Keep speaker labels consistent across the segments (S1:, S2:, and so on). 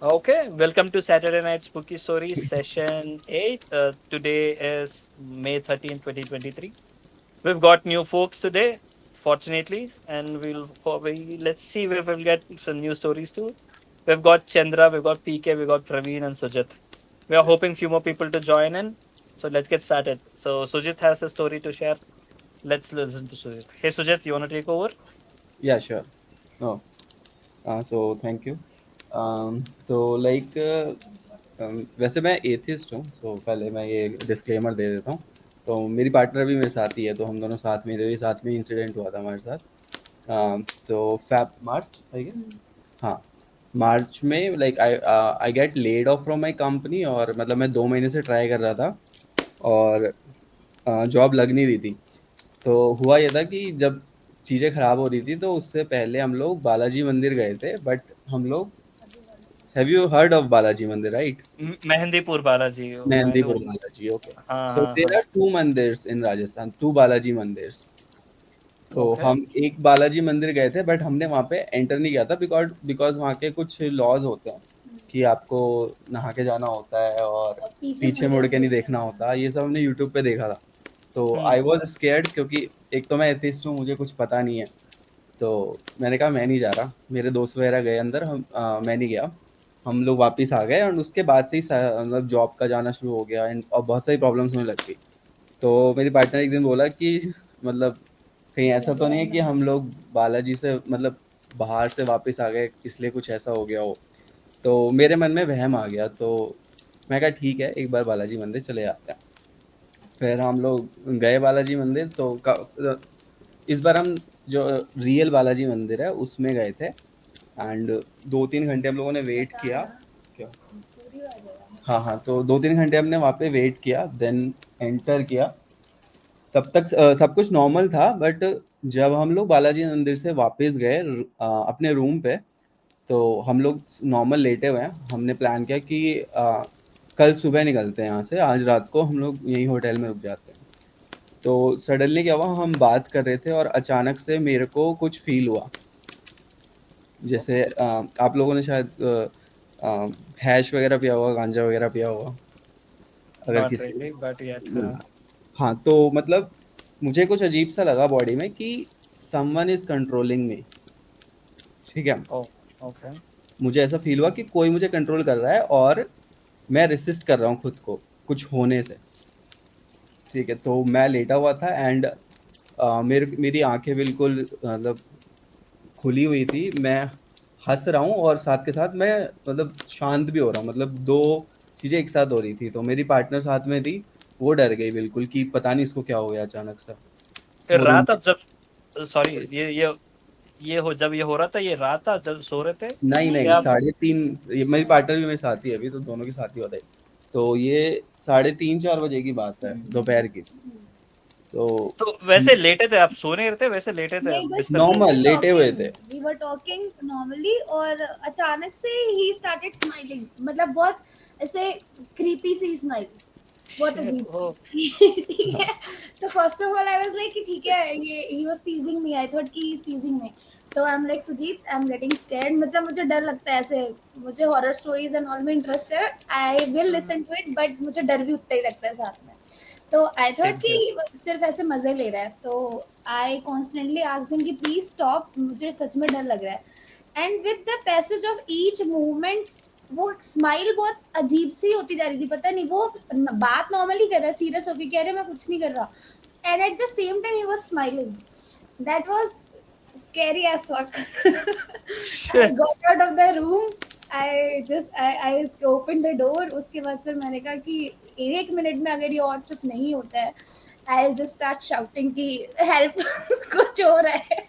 S1: Okay, welcome to Saturday Night Spooky Stories session 8. Today is May 13th, 2023. We've got new folks today, fortunately, and we'll probably let's see if we'll get some new stories too. We've got Chandra, we've got PK, we've got Praveen and Sujit. We are hoping few more people to join in. So let's get started. So Sujit has a story to share. Let's listen to Sujit. Hey Sujit, you want to take over?
S2: Yeah, sure. Oh, so thank you. तो like वैसे मैं atheist हूँ, सो पहले मैं ये disclaimer दे देता हूँ। तो मेरी पार्टनर भी मेरे साथ ही है, तो हम दोनों साथ में थे, ये साथ में इंसिडेंट हुआ था हमारे साथ। तो फैब मार्च आई गेस, हाँ, मार्च में like I get laid off from my company, और मतलब मैं 2 महीने से ट्राई कर रहा था और जॉब लग नहीं रही थी। तो हुआ ये था कि जब चीज़ें खराब हो रही थी, तो उससे पहले हम लोग बालाजी मंदिर गए थे, बट हम लोग, have you heard of Balaji मंदिर, राइट?
S1: मेहंदीपुर बालाजी,
S2: मेहंदीपुर
S1: मेहंदीपुर।
S2: बालाजी, ओके।
S1: हाँ
S2: सो
S1: हाँ
S2: देयर
S1: हाँ।
S2: Are two mandirs in Rajasthan, two Balaji mandirs. तो
S1: ओके।
S2: हम एक बालाजी मंदिर गए थे, बट हमने वहाँ पे एंटर नहीं किया था, बिकॉज बिकॉज वहाँ के कुछ लॉज होते हैं कि आपको नहा के जाना होता है और पीछे मुड़ के नहीं देखना होता। ये सब हमने यूट्यूब पे देखा था। तो
S1: हम्म।
S2: आई वॉज स्केर्ड, क्योंकि एक तो मैं एथिस्ट हूँ, मुझे कुछ पता नहीं है। तो मैंने कहा मैं नहीं जा रहा, मेरे दोस्त वगैरह गए अंदर, मैं नहीं गया। हम लोग वापस आ गए, और उसके बाद से ही मतलब जॉब का जाना शुरू हो गया, और बहुत सारी प्रॉब्लम्स होने लग गई। तो मेरी पार्टनर एक दिन बोला कि मतलब कहीं ऐसा तो नहीं है कि हम लोग बालाजी से मतलब बाहर से वापस आ गए, इसलिए कुछ ऐसा हो गया हो। तो मेरे मन में वहम आ गया, तो मैं कहा ठीक है, एक बार बालाजी मंदिर चले जाते हैं। फिर हम लोग गए बालाजी मंदिर, तो इस बार हम जो रियल बालाजी मंदिर है उसमें गए थे। एंड 2-3 घंटे हम लोगों ने वेट किया। क्या? हाँ हाँ, तो 2-3 घंटे हमने वहाँ पे वेट किया, देन एंटर किया। तब तक सब कुछ नॉर्मल था, बट जब हम लोग बालाजी मंदिर से वापस गए अपने रूम पे, तो हम लोग नॉर्मल लेटे हुए हैं। हमने प्लान किया कि कल सुबह निकलते हैं यहाँ से, आज रात को हम लोग यहीं होटल में रुक जाते हैं। तो सडनली क्या हुआ, हम बात कर रहे थे और अचानक से मेरे को कुछ फील हुआ। जैसे
S1: ओके।
S2: आप लोगों ने शायद हैश वगैरह पिया होगा, गांजा वगैरह पिया होगा, अगर
S1: नॉट
S2: किसी
S1: रियली बट यस।
S2: ने। हाँ, तो मतलब मुझे कुछ अजीब सा लगा बॉडी में कि समवन इज कंट्रोलिंग मी। ठीक है,
S1: ओ। ओके।
S2: मुझे ऐसा फील हुआ कि कोई मुझे कंट्रोल कर रहा है, और मैं रेसिस्ट कर रहा हूँ खुद को कुछ होने से। ठीक है, तो मैं लेटा हुआ था, एंड मेरी आंखें बिल्कुल मतलब खुली हुई थी। मैं हंस रहा हूँ, और साथ के साथ मैं मतलब शांत भी हो रहा हूँ, मतलब दो चीजें एक साथ हो रही थी। तो मेरी पार्टनर साथ में थी, वो डर गई बिल्कुल कि पता नहीं इसको क्या हो गया अचानक से।
S1: फिर
S2: वो रूम,
S1: रात अब जब सॉरी ये हो जब ये हो रहा था, ये रात था जब सो रहे थे
S2: नहीं नहीं,
S1: या आप?
S2: 3:30, मेरी पार्टनर भी मेरे साथ ही है अभी, तो दोनों के साथ ही होता है। तो ये 3:30-4 बजे की बात है, दोपहर की। तो
S1: तो वैसे लेटे थे, आप सो नहीं रहे थे, वैसे लेटे थे
S3: नहीं, बस
S1: बिस्तर पे?
S3: वी
S2: नॉर्मल
S3: वर
S2: लेटे हुए
S3: टॉकिंग
S2: थे।
S3: वी वर टॉकिंग नॉर्मली, और अचानक से ही स्टार्टेड स्माइलिंग, मतलब बहुत ऐसे क्रीपी सी स्माइल, बहुत
S1: Shit,
S3: अजीब सी।
S1: ओ।
S3: ठीक है। तो first of all I was like कि ठीक है, ये he was टीजिंग me, I thought कि ही इज टीजिंग मी। तो I am like Sujit, I am getting scared, मतलब मुझे डर लगता है ऐसे, मुझे हॉरर स्टोरीज एंड ऑल में इंटरेस्ट है, I will listen to it, but मुझे डर भी उतना ही लगता है साथ में। तो आई थॉट
S1: सेम
S3: कि
S1: हियर।
S3: सिर्फ ऐसे मजे ले रहा है, तो आई कॉन्स्टेंटली आस्क्ड हिम कि प्लीज स्टॉप, मुझे सच में डर लग रहा है। And with the passage of each movement, वो स्माइल बहुत अजीब सी होती जा रही थी, पता नहीं, वो बात नॉर्मली कर रहा है, सीरियस होके कह रहे मैं कुछ नहीं कर रहा, and at the same time he was smiling. That was scary as fuck. I
S1: Shit.
S3: got out of the room. I opened the door. उसके बाद फिर मैंने कहा कि 1 मिनट में अगर ये और चुप नहीं होता है, I'll just start shouting कि help, कुछ हो रहा है।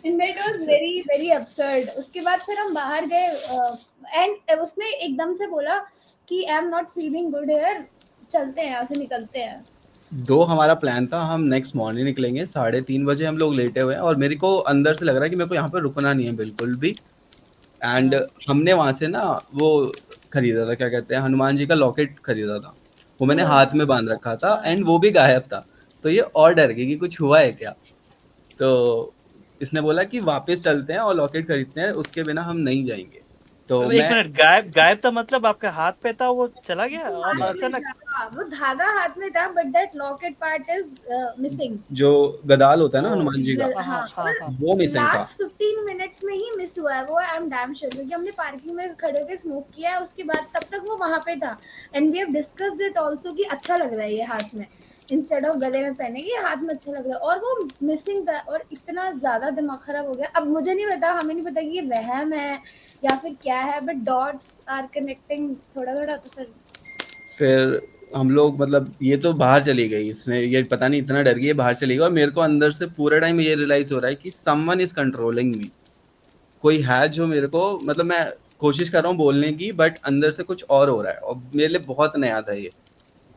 S3: And that was very very absurd. उसके बाद फिर हम बाहर गए, and उसने एकदम से बोला कि I'm not feeling good here, चलते हैं यहाँ से, निकलते हैं।
S2: दो हमारा प्लान था, हम नेक्स्ट मॉर्निंग निकलेंगे, 3:30 बजे हम लोग लेटे हुए हैं, और मेरे को अंदर से लग रहा है कि मेरे को यहाँ पे रुकना नहीं है बिल्कुल भी। एंड हमने वहां से ना वो खरीदा था, क्या कहते हैं, हनुमान जी का लॉकेट खरीदा था। वो मैंने हाथ में बांध रखा था, एंड वो भी गायब था। तो ये और डर गई कि कुछ हुआ है क्या। तो इसने बोला कि वापस चलते हैं और लॉकेट खरीदते हैं, उसके बिना हम नहीं जाएंगे। तो
S1: एक
S2: मैं
S1: मिनट, गायब गायब था मतलब आपका हाथ पे था, वो चला गया
S3: वो
S1: और
S3: हाथ में
S1: अचानक?
S3: था, वो धागा हाथ में था, but that locket part is missing.
S2: जो गदाल होता है ना
S1: ओ,
S2: हनुमान जी का,
S1: हाँ
S3: हाँ,
S1: हाँ
S3: और
S1: हाँ।
S2: वो मिसिंग था।
S3: लास्ट 15 मिनट्स में ही मिस हुआ है वो, आई एम डैम श्योर, क्योंकि हमने पार्किंग में खड़े होकर स्मोक किया है, उसके बाद तब तक वो वहां पे था। And we have discussed it also कि अच्छा लग रहा है ये हाथ में, इंस्टेड ऑफ गले में पहने के हाथ में अच्छा लग रहा है, और वो मिसिंग था, और इतना ज्यादा दिमाग खराब हो गया। अब मुझे नहीं पता, हमें नहीं पता कि ये वहम है या फिर क्या है, बट डॉट्स आर कनेक्टिंग थोड़ा थोड़ा, तो
S2: फिर हम लोग मतलब ये तो बाहर चली गई, इसने ये पता नहीं इतना डर गई है, बाहर चली गई, और मेरे को अंदर से पूरे टाइम ये रियलाइज हो रहा है कि समवन इज कंट्रोलिंग मी। कोई है जो मेरे को, मतलब मैं कोशिश कर रहा हूँ बोलने की, बट अंदर से कुछ और हो रहा है, और मेरे लिए बहुत नया था ये।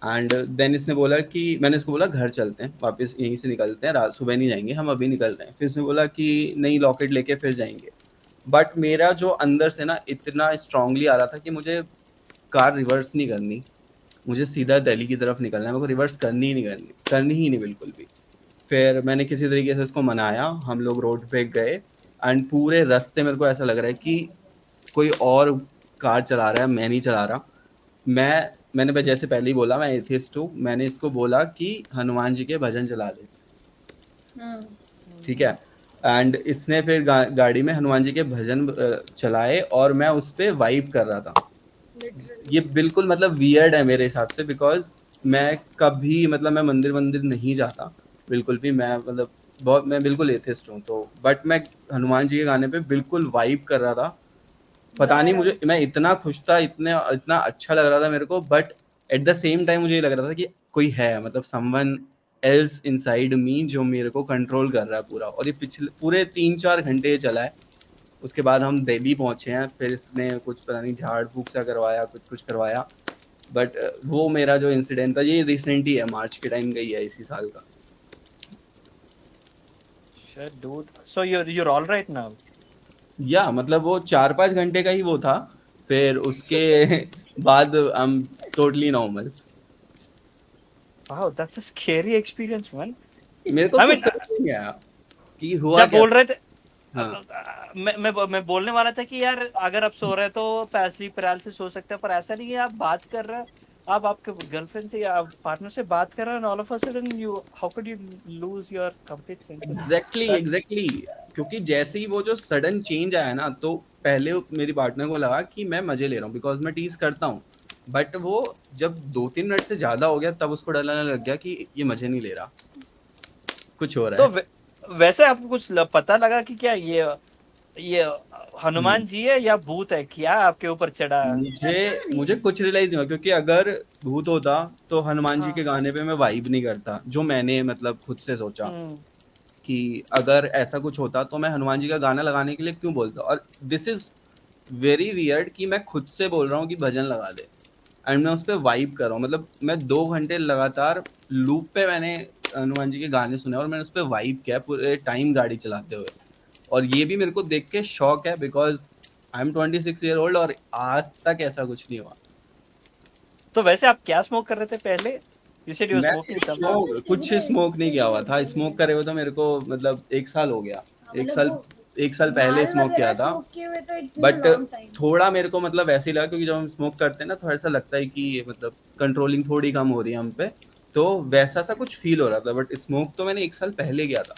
S2: एंड देन इसने बोला कि, मैंने इसको बोला घर चलते हैं, वापस यहीं से निकलते हैं, रात सुबह नहीं जाएंगे, हम अभी निकल रहे हैं। फिर इसने बोला कि नहीं, लॉकेट लेके फिर जाएंगे। बट मेरा जो अंदर से ना इतना स्ट्रांगली आ रहा था कि मुझे कार रिवर्स नहीं करनी, मुझे सीधा दिल्ली की तरफ निकलना है, मेरे को रिवर्स करनी ही नहीं, करनी ही नहीं बिल्कुल भी। फिर मैंने किसी तरीके से उसको मनाया, हम लोग रोड पे गए, एंड पूरे रास्ते मेरे को ऐसा लग रहा है कि कोई और कार चला रहा है, मैं नहीं चला रहा। मैंने जैसे पहले ही बोला, मैं एथिस्ट हूँ, मैंने इसको बोला कि हनुमान जी के भजन चला दे, ठीक है। एंड इसने फिर गाड़ी में हनुमान जी के भजन चलाए, और मैं उस पे वाइब कर रहा था। ये बिल्कुल मतलब वियर्ड है मेरे हिसाब से, बिकॉज मैं कभी मतलब मैं मंदिर मंदिर नहीं जाता बिल्कुल भी, मैं मतलब बहुत, मैं बिल्कुल एथिस्ट हूँ, तो बट मैं हनुमान जी के गाने पे बिल्कुल वाइब कर रहा था। पता नहीं मुझे, मैं इतना खुश था, इतना इतना अच्छा लग रहा था मेरे को, but at the same time मुझे ये लग रहा था कि कोई है, मतलब समवन एल्स इनसाइड मी जो मेरे को कंट्रोल कर रहा है पूरा। और ये पिछले पूरे 3-4 घंटे चला है। उसके बाद हम दिल्ली पहुंचे हैं, फिर इसने कुछ पता नहीं झाड़ फूक सा करवाया, कुछ कुछ करवाया। बट वो मेरा जो इंसिडेंट था ये रिसेंट ही है, मार्च के टाइम गई है इसी साल का।
S1: Shit, dude. So you're all right now?
S2: या मतलब वो 4-5 घंटे का ही वो था, फिर उसके बाद I am totally normal.
S1: Wow, that's a scary experience, man.
S2: मेरे को
S1: I
S2: कुछ
S1: mean,
S2: समझ नहीं आया कि हुआ
S1: जब
S2: क्या
S1: बोल
S2: था।
S1: रहे थे,
S2: हाँ
S1: मैं बोलने वाला था कि यार अगर आप सो रहे तो स्लीप पैरालिसिस हो सकता है, पर ऐसा नहीं है। आप बात कर रहे हैं, आप आपके गर्लफ्रेंड से या पार्टनर से बात कर रहे हैं, all of a sudden you, how could you lose your complete senses?
S2: Exactly, क्योंकि जैसे ही वो जो सडन चेंज आया ना, तो पहले मेरी पार्टनर को लगा कि मैं मजे ले रहा हूँ, बिकॉज मैं टीज करता हूँ। बट वो जब 2-3 मिनट से ज्यादा हो गया, तब उसको डर लगने लग गया कि ये मजे नहीं ले रहा, कुछ हो रहा
S1: तो
S2: है।
S1: वैसे आपको कुछ पता लगा कि क्या ये
S2: हम्म।
S1: हनुमान जी है या भूत है, क्या आपके ऊपर चढ़ा है?
S2: मुझे कुछ रियलाइज नहीं हुआ, क्योंकि अगर भूत होता तो हनुमान जी के
S1: हाँ।
S2: गाने पे मैं वाइब नहीं करता, जो मैंने मतलब खुद से सोचा
S1: हम्म।
S2: कि अगर ऐसा कुछ होता तो मैं हनुमान जी का गाना लगाने के लिए क्यों बोलता। और दिस इज वेरी वियर्ड कि मैं खुद से बोल रहा हूँ कि भजन लगा दे, एंड मैं उस पर वाइब कर रहा हूँ। मतलब मैं 2 घंटे लगातार लूप पे मैंने हनुमान जी के गाने सुने, और मैंने उस पर वाइब किया पूरे टाइम गाड़ी चलाते हुए। और ये भी मेरे को देख के शौक है, because I am 26 year old, और आज तक ऐसा कुछ नहीं हुआ।
S1: तो वैसे आप क्या स्मोक कर रहे थे पहले? यू सेड यू वर
S2: मैं
S1: स्मोकिंग समथिंग।
S2: कुछ स्मोक नहीं किया हुआ था, स्मोक करे हुए तो मेरे को मतलब 1 साल हो गया। एक
S3: मतलब
S2: साल
S3: वो
S2: 1 साल पहले
S3: माल
S2: स्मोक किया
S3: वगैरह
S2: था।
S3: स्मोक किए हुए, तो it's been a
S2: but
S3: long time.
S2: थोड़ा मेरे को मतलब वैसे ही लगा, क्योंकि जब हम स्मोक करते हैं ना, थोड़ा ऐसा लगता है कि मतलब कंट्रोलिंग थोड़ी कम हो रही है हम पे, तो वैसा सा कुछ फील हो रहा था। बट स्मोक तो मैंने 1 साल पहले किया था।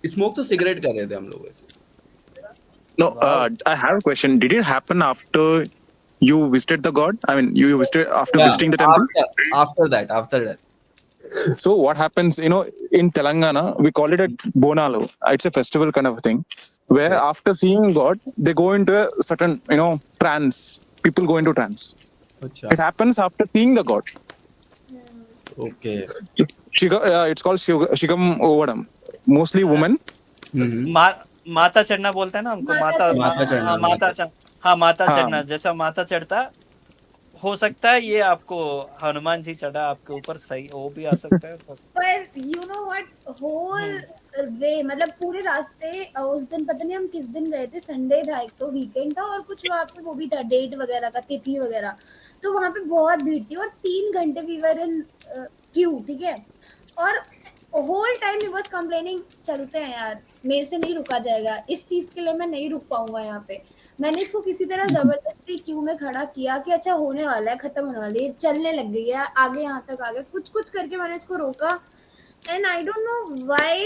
S2: स्मोक तो सिगरेट कर रहे थे हम लोग वैसे।
S4: No,
S1: wow.
S4: I have a question. Did it happen after you visited the god? I mean, you visited after
S2: Yeah,
S4: visiting the temple?
S2: after that.
S4: So what happens, in Telangana, we call it a Bonalu. It's a festival kind of a thing, where
S2: Okay.
S4: after seeing God, they go into a certain, trance. People go into trance.
S2: अच्छा,
S4: It happens after seeing the God.
S2: Okay.
S4: It's called Shigam Ovadam. Mostly women.
S1: माता चढ़ना बोलते हैं ना हमको,
S3: माता
S1: माता
S3: चढ़ना,
S2: माथा चढ़ना,
S1: माता चढ़, हाँ माता
S4: हाँ.
S1: चढ़ना, जैसा माता चढ़ता हो सकता है ये आपको हनुमान जी चढ़ा आपके ऊपर, सही वो भी आ सकता है
S3: पर you know what, whole way, मतलब पूरे रास्ते उस दिन पता नहीं हम किस दिन गए थे, संडे था, एक तो वीकेंड था, और कुछ वहाँ पे वो भी था डेट वगैरह का, तिथि वगैरह, तो वहाँ पे बहुत भीड़ थी, और 3 घंटे वी वर इन क्यू, ठीक है। और whole time he was complaining, चलते हैं यार, मेरे से नहीं रुका जाएगा, इस चीज के लिए मैं नहीं रुक पाऊंगा यहाँ पे। मैंने इसको किसी तरह जबरदस्ती क्यू में खड़ा किया कि अच्छा होने वाला है, खत्म होने वाली है, चलने लग गई है आगे, यहाँ तक आगे कुछ कुछ करके मैंने इसको रोका। And I don't know why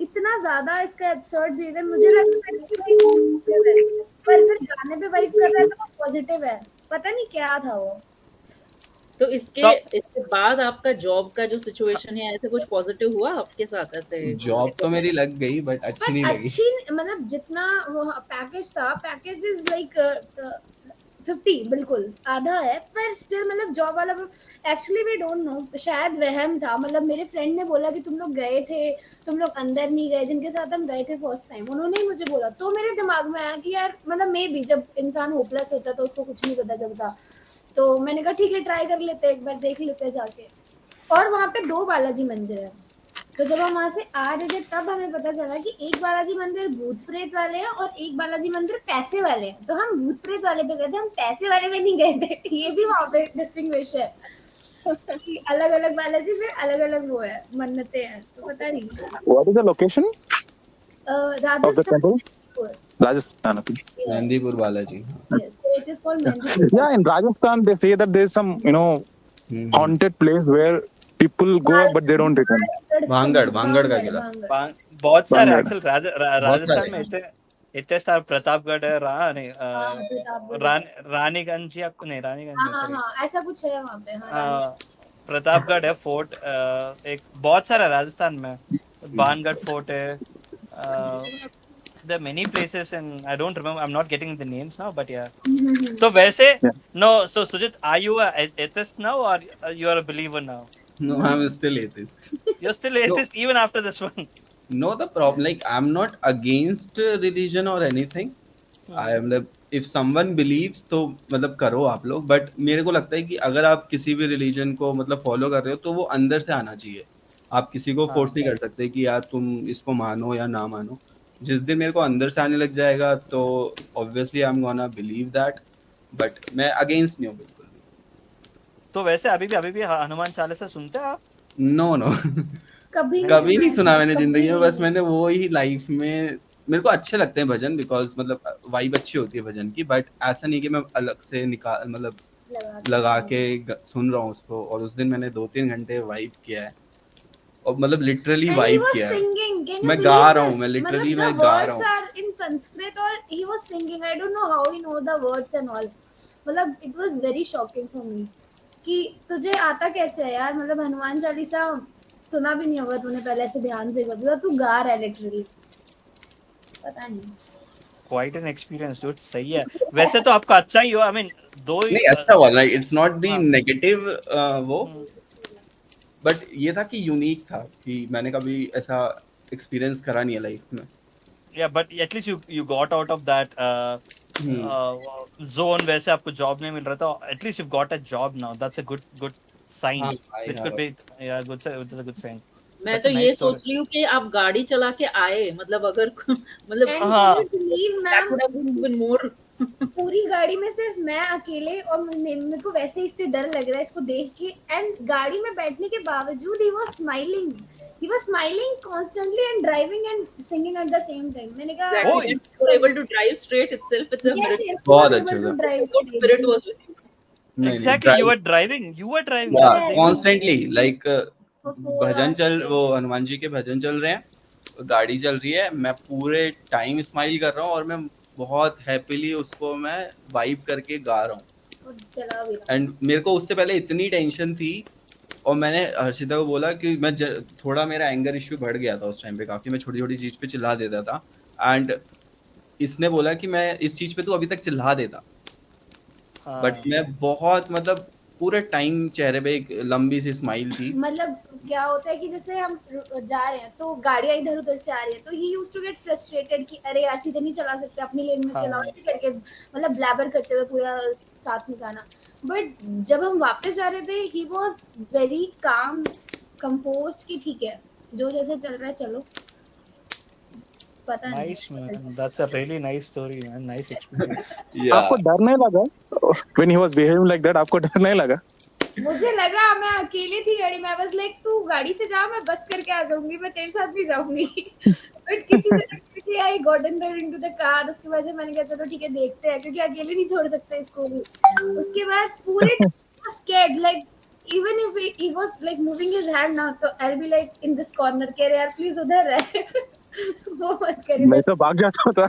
S3: इतना ज्यादा इसका एब्सर्ड बिहेवियर, मुझे लगता है कि पॉजिटिव है, पर फिर गाने पे वाइब कर रहा है तो पॉजिटिव है, पता नहीं क्या था वो।
S5: तो इसके बाद आपका जॉब का जो सिचुएशन है, ऐसे कुछ पॉजिटिव हुआ आपके साथ? ऐसे
S2: जॉब तो मेरी लग गई बट अच्छी नहीं लगी।
S3: अच्छी मतलब जितना वो पैकेज था, पैकेज इज लाइक 50, बिल्कुल आधा है, पर स्टिल मतलब जॉब वाला एक्चुअली वी डोंट नो, शायद वहम था। मतलब मेरे फ्रेंड ने बोला कि तुम लोग गए थे, तुम लोग अंदर नहीं गए, जिनके साथ हम गए थे फर्स्ट टाइम उन्होंने ही मुझे बोला, तो मेरे दिमाग में आया कि यार मतलब मे बी जब इंसान होपलेस होता है तो उसको कुछ नहीं पता चलता, तो मैंने कहा ठीक है ट्राई कर लेते हैं, एक बार देख लेते हैं जाके। और वहाँ पे 2 बालाजी मंदिर है, तो जब हम वहाँ से आ रहे थे तब हमें पता चला कि एक बालाजी मंदिर भूत प्रेत वाले हैं और एक बालाजी मंदिर पैसे वाले हैं, तो हम भूत प्रेत वाले पे गए थे, हम पैसे वाले में नहीं गए थे। ये भी वहाँ पे डिस्टिंग्विश है कि अलग अलग बालाजी में अलग अलग वो है, मन्नतें हैं, तो पता नहीं।
S4: What is the location of the temple?
S3: Rajasthan,
S4: Rajasthan. Okay.
S2: Mehandipur Balaji.
S3: yes, so it is called Mehndipur.
S4: Yeah, in Rajasthan they say that there's some haunted place where people go but they don't return.
S2: Bhangarh का किला।
S1: बहुत सारे
S4: Bhangarh.
S1: Actual Rajasthan में इतने सारे, प्रतापगढ़ है, रानीगंज या नहीं, रानीगंज में sorry।
S3: हाँ ऐसा कुछ है वहाँ पे। हाँ
S1: प्रतापगढ़ है फोर्ट, एक बहुत सारा राजस्थान में, भानगढ़ फोर्ट है, there are many places and I don't remember, I'm not getting the names now, but yeah. So वैसे no, so Sujit, are you a atheist now or you are a believer now?
S2: No, I'm still atheist.
S1: You're still atheist even after this one?
S2: No, the problem, like I'm not against religion or anything. I am like, if someone believes तो मतलब करो आप लोग, but मेरे को लगता है कि अगर आप किसी भी religion को मतलब follow कर रहे हो तो वो अंदर से आना चाहिए। आप किसी को force नहीं कर सकते कि यार तुम इसको मानो या ना मानो। जिस दिन मेरे को अंदर से आने लग जाएगा तो obviously I'm gonna believe that, but मैं against नहीं हूँ बिल्कुल भी।
S1: तो वैसे अभी भी हनुमान चालीसा सुनते हैं आप?
S2: No
S3: कभी
S2: नहीं सुना मैंने जिंदगी में, बस मैंने वो ही लाइफ में, मेरे को अच्छे लगते हैं भजन बिकॉज मतलब वाइब अच्छी होती है भजन की, बट ऐसा नहीं कि मैं अलग से निकाल मतलब लगा के सुन रहा हूँ उसको। और उस दिन मैंने 2-3 घंटे वाइब किया है और मतलब लिटरली वाइब किया है। मैं गा रहा हूँ, मैं लिटरली मैं गा रहा हूँ
S3: इन संस्कृत और he was singing, I don't know how he know the words and all. मतलब it was very shocking for me कि तुझे आता कैसे है यार, मतलब हनुमान चालीसा सुना भी नहीं होगा तूने पहले से ध्यान से, कभी तू गा रहा है लिटरली, पता नहीं।
S1: Quite an experience, dude. सही है। वैसे तो आपका अच्छा ही हो, I mean,
S2: नहीं अच्छा हुआ, like it's not the negative वो, बट ये था कि यूनिक था कि मैंने कभी ऐसा एक्सपीरियंस करा नहीं है लाइफ में।
S1: Yeah, but at least you got out of that zone। वैसे आपको जॉब नहीं मिल रहा था, at least you've got a job now. That's a good sign, which could be that's a good sign।
S5: मैं तो ये सोच रही हूँ कि आप गाड़ी चला के आए, मतलब अगर मतलब
S3: पूरी गाड़ी में सिर्फ मैं अकेले, और मेरे को वैसे इससे डर लग रहा है इसको देख के, एंड गाड़ी में बैठने के बावजूद he was smiling constantly and driving and singing at the same time। मैंने कहा
S5: oh, you were able to drive straight itself, it's a miracle।
S2: बहुत अच्छा था।
S5: Spirit was with you।
S1: Exactly, you were driving
S2: yeah, constantly, like भजन चल, वो हनुमान जी के भजन चल रहे हैं, गाड़ी चल रही है, मैं पूरे टाइम स्माइल कर रहा हूँ और मैं बहुत हैप्पीली उसको मैं वाइब करके गा रहा हूँ। एंड मेरे को उससे पहले इतनी टेंशन थी और मैंने हर्षिता को बोला कि मैं थोड़ा मेरा एंगर इश्यू बढ़ गया था उस टाइम पे काफी, मैं छोटी छोटी चीज पे चिल्ला देता था, एंड इसने बोला कि मैं इस चीज पे तू अभी तक चिल्ला देता, बट मैं बहुत मतलब पूरे टाइम चेहरे पे एक लंबी सी स्माइल थी।
S3: मतलब क्या होता है कि जैसे हम जा रहे हैं तो गाड़ियां इधर उधर से आ रही है, तो he used to get frustrated कि अरे यार सीधे नहीं चला सकते, अपनी लेन में चलाओ, ऐसे करके मतलब ब्लैबर करते हुए पूरा साथ में जाना। बट जब हम वापस जा रहे थे he was very calm composed कि ठीक है जो जैसे चल रहा है चलो, पता नहीं।
S1: Nice man, that's a really nice story man, nice experience।
S2: Yeah.
S4: आपको डर नहीं लगा when he was behaving like that? आपको डर नहीं लगा?
S3: मुझे लगा मैं अकेली थी गाड़ी में, बस लाइक तू गाड़ी से जा, मैं बस करके आ जाऊंगी, मैं तेरे साथ भी जाऊंगी। बट किसी तरह I got into the car. उसके बाद से मैंने कहा चलो ठीक है देखते हैं, क्योंकि अकेले नहीं छोड़ सकते इसको भी। उसके बाद पूरे scared, like even if he was like moving his hand now, so I'll be like in this corner, कह रहे यार प्लीज उधर रहे। वो मत करिए।
S4: मैं तो भाग जाता था।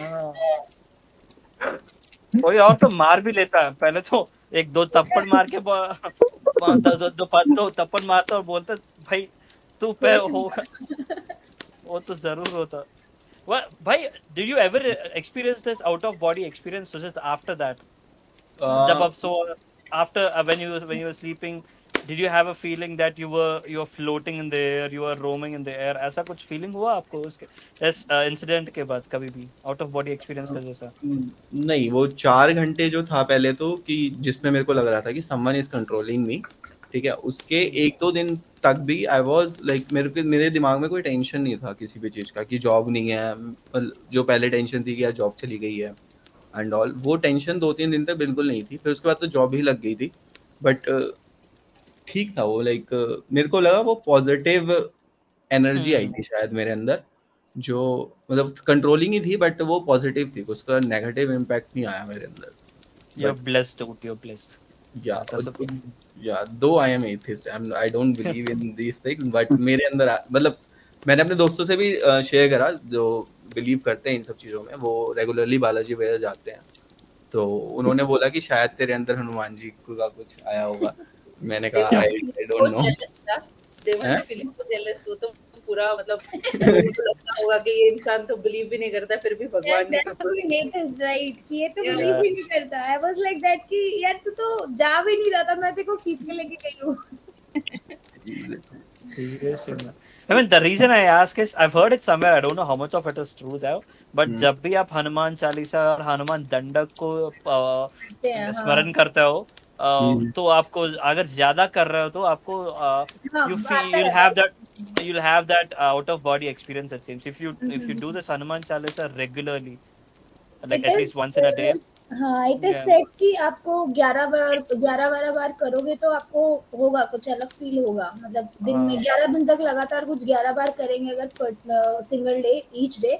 S1: हाँ। कोई और तो मार भी लेता है, पहले तो एक दो थप्पड़ मार के दो थप्पड़ मारता और बोलता भाई तू पे होगा। वो तो जरूर होता। भाई did you ever experience this out of body experience just after that? जब आप सो after when you were sleeping, did you have a feeling that you were floating in the air, you were roaming in the air? ऐसा कुछ feeling हुआ आपको उसके इस incident के बाद कभी भी out of body experience का जैसा?
S2: नहीं, वो 4 घंटे जो था पहले तो, कि जिसमें मेरे को लग रहा था कि समवन इज कंट्रोलिंग मी, ठीक है, उसके 1-2 दिन तक भी आई वाज लाइक, मेरे दिमाग में कोई टेंशन नहीं था किसी भी चीज का, कि जॉब नहीं है, जो पहले टेंशन थी कि यार जॉब चली गई है एंड ऑल, वो टेंशन 2-3 दिन तक बिल्कुल नहीं थी। फिर उसके बाद तो जॉब ही लग गई थी, बट ठीक था वो, लाइक मेरे को लगा वो पॉजिटिव एनर्जी आई थी शायद मेरे अंदर, जो मतलब कंट्रोलिंग ही थी, बट वो पॉजिटिव थी, उसका नेगेटिव इम्पैक्ट नहीं आया मेरे अंदर।
S1: You're blessed, dude. You're blessed.
S2: Yeah,
S1: That's a thing.
S2: yeah, though I am atheist, I don't believe in these things, but मेरे अंदर मतलब मैंने अपने दोस्तों से भी शेयर करा जो बिलीव करते हैं इन सब चीजों में, वो रेगुलरली बालाजी वगैरह जाते हैं, तो उन्होंने बोला कि शायद तेरे अंदर हनुमान जी का कुछ आया होगा। मैंने कहा आई डोंट नो।
S5: वो तो पूरा मतलब उनको लगता होगा कि ये इंसान तो बिलीव भी नहीं करता, फिर भी भगवान ने
S3: राइट कि ये तो बिलीव ही नहीं करता। आई वाज लाइक दैट कि यार तू तो जा भी नहीं रहा था, मैं तेरे को खींच के लेके गई हूँ।
S1: Seriously. I mean, the reason I ask is I've heard it somewhere. I don't know how much of it is true though. But जब भी आप हनुमान चालीसा और हनुमान दंडक को स्मरण करते हो, तो आपको अगर ज्यादा कर रहे हो तो आपको you'll have that out of body experience, it seems, if you do this Hanuman Chalisa regularly, like at least once in a day.
S3: हाँ, इट इज सेट कि आपको 11-12 बार करोगे तो आपको होगा कुछ अलग फील होगा, मतलब दिन में 11 दिन तक लगातार कुछ 11 बार करेंगे अगर सिंगल डे ईच डे,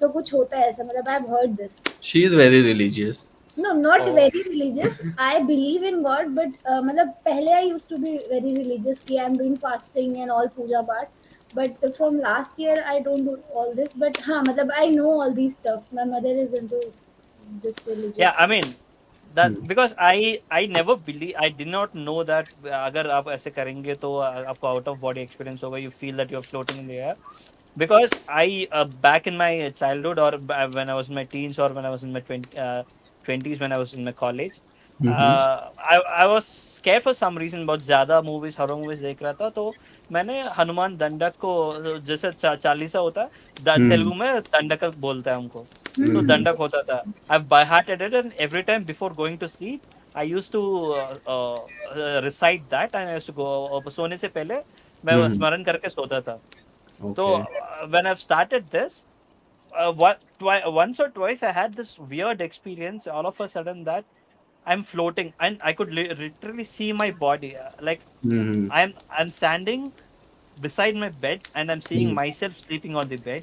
S3: तो कुछ होता है ऐसा, मतलब I have heard this.
S2: She is very religious.
S3: No, not very religious. I believe in God, but मतलब पहले I used to be very religious कि I'm doing fasting and all puja part. But from last year I don't do all this. But हाँ, मतलब I know all these stuff. My mother is into this religious.
S1: Yeah, I mean that because I never believe, I did not know that अगर आप ऐसे करेंगे तो आपको out of body experience होगा. You feel that you're floating in the air. Because I back in my childhood or when I was in my teens or when I was in my 20s when I was in my college, I was scared for some reason. बहुत ज़्यादा movies, horror movies देख रहा था, तो मैंने हनुमान दंडक को, जैसे चालीसा होता है तेलुगु में दंडक बोलते हैं हमको, तो दंडक होता था। I by hearted it, and every time before going to sleep I used to recite that, and I used to go सोने से पहले मैं स्मरण करके सोता था। तो when I've started this, once or twice I had this weird experience all of a sudden that I'm floating and I could literally see my body, like I'm standing beside my bed and I'm seeing myself sleeping on the bed,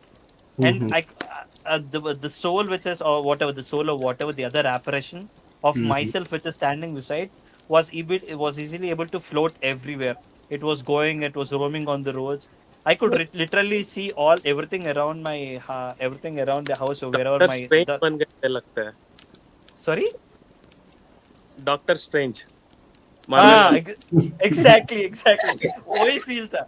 S1: and the soul which is, or whatever the soul or whatever the other apparition of myself which is standing beside was easily able to float everywhere. It was going, it was roaming on the roads. I could literally see everything around everything around the house or wherever my
S6: बन गए लगता है।
S1: Sorry?
S6: Doctor strange.
S1: exactly वही feel था।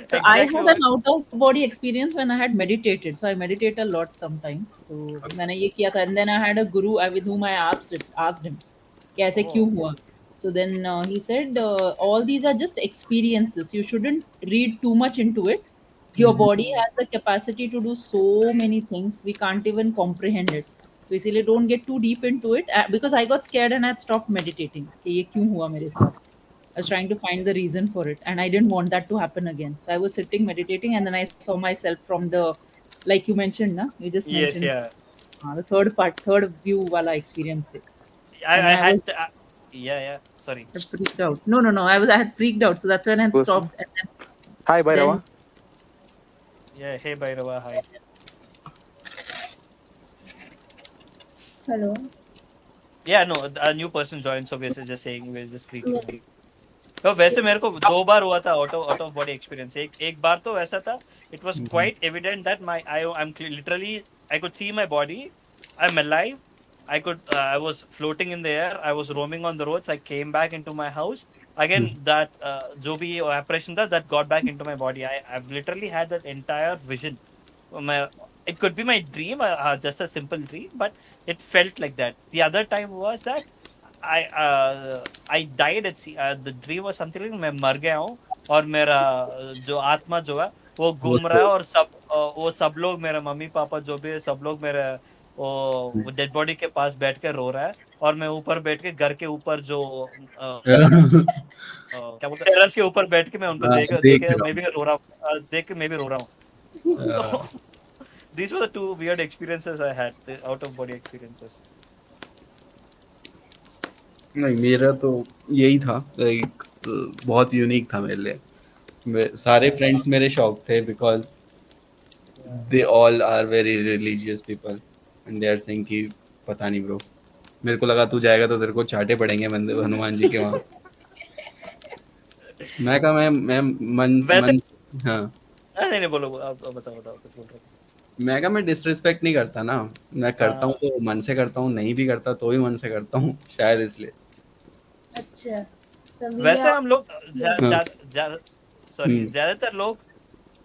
S5: So I had an out of body experience when I had meditated. So I meditate a lot sometimes. So मैंने ये किया था, and then I had a guru with whom I asked him कि ऐसे क्यों हुआ. So then he said all these are just experiences. You shouldn't read too much into it. Your body has the capacity to do so many things. We can't even comprehend it. So इसलिए don't get too deep into it. Because I got scared and I had stopped meditating. कि ये क्यों हुआ मेरे साथ. I was trying to find the reason for it, and I didn't want that to happen again. So I was sitting meditating, and then I saw myself from the, like you mentioned, na? You just mentioned.
S1: Yes, yeah.
S5: The third view wala experience.
S1: I had. Yeah. Sorry.
S5: I freaked out. No. I had freaked out, so that's when I
S4: Person.
S5: stopped. And then,
S4: Hi, Bhairava.
S1: Yeah. Hey, Bhairava. Hi.
S3: Hello.
S1: Yeah. No, a new person joined, so we're just saying we're just
S3: Yeah.
S1: greeting. तो वैसे मेरे को 2 बार हुआ था out of body experience. एक बार तो वैसा था. It was quite evident that I'm literally, I could see my body. I'm alive. I was floating in the air. I was roaming on the roads. I came back into my house. Again, that जो भी apparition था, that got back into my body. I've literally had that entire vision. It could be my dream, just a simple dream, but it felt like that. The other time was that I died at sea. The dream was something like मैं मर गया हूँ और मेरा जो आत्मा जो है वो घूम रहा है और वो सब लोग मेरे मम्मी पापा जो भी है सब लोग मेरे वो डेड बॉडी के पास बैठ के रो रहा है और मैं ऊपर बैठ के घर के ऊपर जो क्या बोलते हैं टेरेस के ऊपर बैठ के मैं उनको देख के मैं भी रो रहा हूँ. These were the 2 weird experiences I had, the out of body experiences.
S2: नहीं, मेरा तो यही था. लाइक बहुत यूनिक था मेरे लिए. सारे फ्रेंड्स मेरे शौक थे because they all are very religious people and they are saying कि पता नहीं ब्रो, मेरे को लगा तू जाएगा तो तेरे को चाटे पड़ेंगे हनुमान जी के वहाँ. मैं कहा मैं मन हाँ
S1: नहीं बोलो आप बताओ कुछ बोल रहे थे.
S2: मैं कहा मैं डिसरिस्पेक्ट नहीं करता ना, मैं करता हूँ तो मन से करता हूँ, नहीं भी करता तो भी मन से करता हूँ, शायद इसलिए.
S3: अच्छा.
S1: वैसे हम लोग ज्यादातर लोग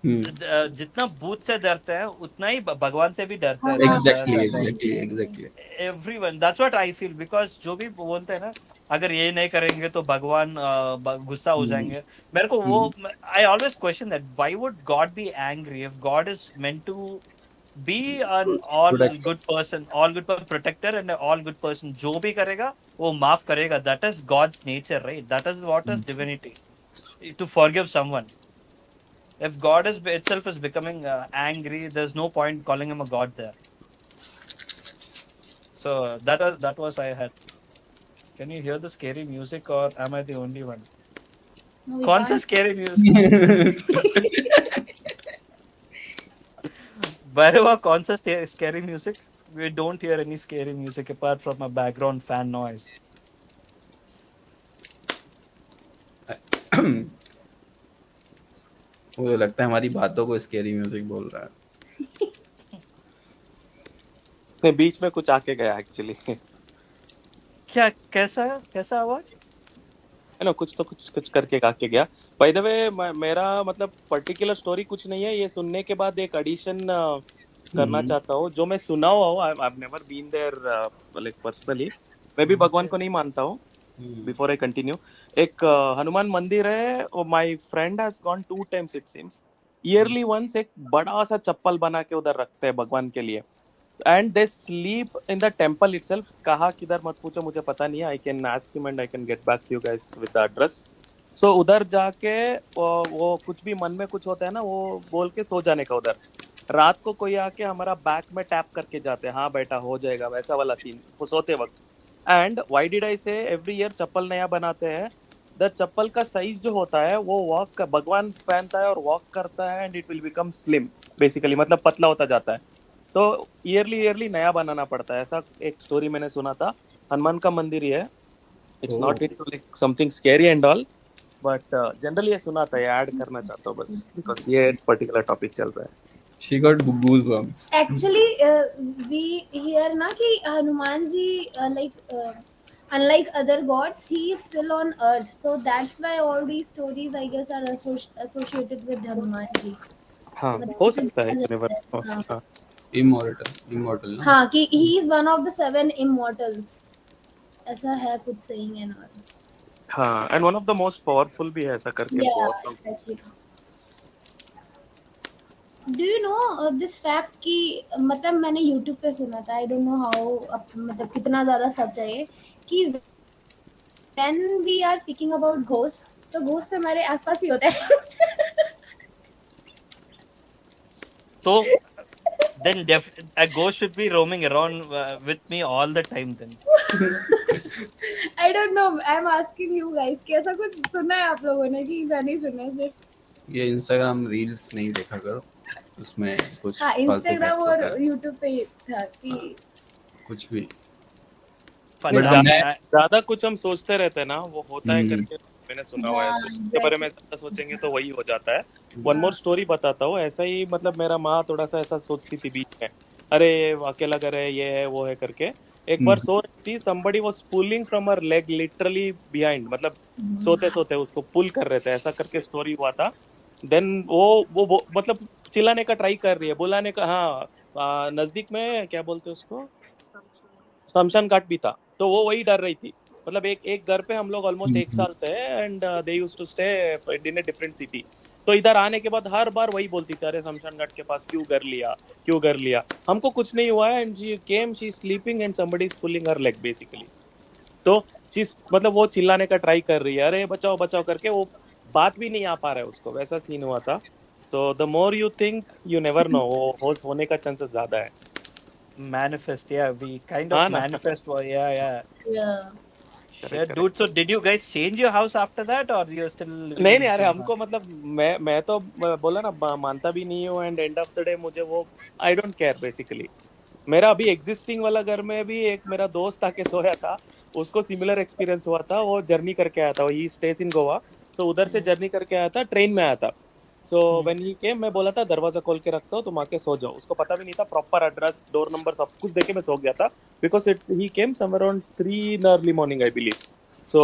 S1: जितना भूत से डरते हैं उतना ही भगवान से भी डरते हैं.
S2: Exactly
S1: everyone, that's what I feel. Because जो भी बोलते हैं ना, अगर ये नहीं करेंगे तो भगवान गुस्सा हो जाएंगे. मेरे को वो I always question that why would God be angry if God is meant to be an all good person, protector and all good person. जो भी करेगा वो माफ करेगा. That is God's nature, right? That is what is divinity, to forgive someone. If God itself is becoming angry, there's no point calling him a god there. So that was I had. Can you hear the scary music or am I the only one?
S3: No,
S1: कौन सा scary music? Bhairava, कौन सा scary music? We don't hear any scary music apart from a background fan noise.
S2: मुझे लगता है हमारी बातों को स्कैरी म्यूजिक बोल रहा है.
S6: मैं बीच में कुछ आके गया एक्चुअली.
S1: क्या कैसा आवाज?
S6: कुछ करके आके गया. बाय द वे मेरा मतलब पर्टिकुलर स्टोरी कुछ नहीं है. ये सुनने के बाद एक एडिशन करना चाहता हूँ जो मैं सुना हुआ हूँ. I have never been there like personally. मैं भी भगवान को नहीं मानता हूँ. बिफोर आई कंटिन्यू, एक हनुमान मंदिर है. My friend has gone 2 times it seems. Yearly once एक बड़ा सा चप्पल बना के उधर रखते हैं भगवान के लिए. And they sleep in the temple itself. कहाँ किधर मत पूछो, मुझे पता नहीं है. I can ask him and I can get back to you guys with the address. So उधर जाके वो कुछ भी मन में कुछ होता है ना, वो बोल के सो जाने का. उधर रात को कोई आके हमारा बैक में टैप करके जाते हैं, हाँ बेटा हो जाएगा, वैसा वाला सीन वो सोते वक्त. एंड व्हाई डिड आई से एवरी ईयर चप्पल नया बनाते हैं. द चप्पल का साइज जो होता है वो वॉक भगवान पहनता है और वॉक करता है and it will become slim basically, मतलब पतला होता जाता है. तो ईयरली नया बनाना पड़ता है. ऐसा एक स्टोरी मैंने सुना था. हनुमान का मंदिर ही है. It's not it like something scary and all, but generally ये सुना था. ये ऐड करना चाहता हूँ बस बिकॉज ये पर्टिकुलर टॉपिक चल रहा है.
S2: She got goosebumps.
S3: Actually, we hear na कि Hanuman ji unlike other gods, he is still on earth. So that's why all these stories, I guess, are associated with Hanuman ji.
S6: हाँ हो सकता है. never. हाँ.
S2: Immortal.
S3: हाँ कि he is one of the 7 immortals. ऐसा है कुछ saying and all.
S6: हाँ, and one of the most powerful भी है ऐसा करके.
S3: Yeah, exactly. Do you know this fact कि मतलब मैंने YouTube पे सुना था. I don't know how मतलब कितना ज़्यादा सच है ये कि when we are speaking about ghosts, तो ghosts हमारे आसपास ही होते हैं.
S1: So then a ghost should be roaming around with me all the time then.
S3: I don't know. I'm asking you guys कि ऐसा कुछ सुना है आप लोगों ने कि मैं नहीं सुना सिर्फ?
S2: ये इंस्टाग्राम रील्स नहीं देखा करो, उसमें कुछ
S3: हाँ,
S2: फालतू
S3: इंस्टाग्राम
S2: फैक्ट्स
S3: और
S2: होता है,
S3: यूट्यूब पे ये था कि
S2: कुछ भी।
S1: Funny.
S2: बट
S6: नहीं,
S2: हमने
S6: ज्यादा कुछ हम सोचते रहते हैं ना, वो होता है करके मैंने सुना हुआ है।
S3: हाँ,
S6: उसके बारे में ज्यादा सोचेंगे तो वही हो जाता है। वन मोर स्टोरी बताता हूँ। ऐसा ही मतलब मेरा माँ थोड़ा सा ऐसा सोचती थी बीच में, अरे अकेला घर है, ये है वो है करके। एक बार सो रही थी, somebody was pulling from her leg literally behind, मतलब सोते सोते उसको पुल कर रहे थे, ऐसा करके स्टोरी हुआ था। देन वो मतलब चिल्लाने का ट्राई कर रही है, बुलाने का, हाँ नजदीक में क्या बोलते हैं उसको, शमशान घाट भी था, तो वो वही डर रही थी। मतलब एक एक घर पे हम लोग ऑलमोस्ट एक साल थे, and they used to stay in a different city. तो इधर आने के बाद हर बार वही बोलती थी, अरे शमशान घाट के पास क्यों घर लिया, क्यों घर लिया। हमको कुछ नहीं हुआ है, and she came, she sleeping and somebody is pulling her leg basically. तो चीज मतलब वो चिल्लाने का ट्राई कर रही है, अरे बचाओ बचाओ करके, वो बात भी नहीं आ पा रहा है उसको, वैसा सीन हुआ था। So the more you think you never know, वो होने का चांसेस ज्यादा है।
S1: Manifest, yeah. We kind
S6: हाँ
S1: of
S6: ना।
S1: manifest. Yeah.
S3: yeah.
S1: Shit, dude. So did you guys change your house after that, or you're still living
S6: नहीं
S1: in
S6: नहीं,
S1: the
S6: अरे
S1: same
S6: हमको
S1: house?
S6: मतलब मैं तो बोला ना, मानता भी नहीं हूँ, and end of the day मुझे वो आई डोंट केयर बेसिकली। मेरा अभी एग्जिस्टिंग वाला घर में भी एक मेरा दोस्त आके सोया था, उसको सिमिलर एक्सपीरियंस हुआ था। वो जर्नी करके आया था, ही स्टेज इन गोवा, सो उधर से जर्नी करके आया था, ट्रेन में आया था। सो व्हेन ही केम, मैं बोला था दरवाजा खोल के रखता हूँ, तुम आके सो जाओ। उसको पता भी नहीं था, प्रॉपर एड्रेस, डोर नंबर सब कुछ देके मैं सो गया था, because it he came somewhere around 3 in early morning I believe. So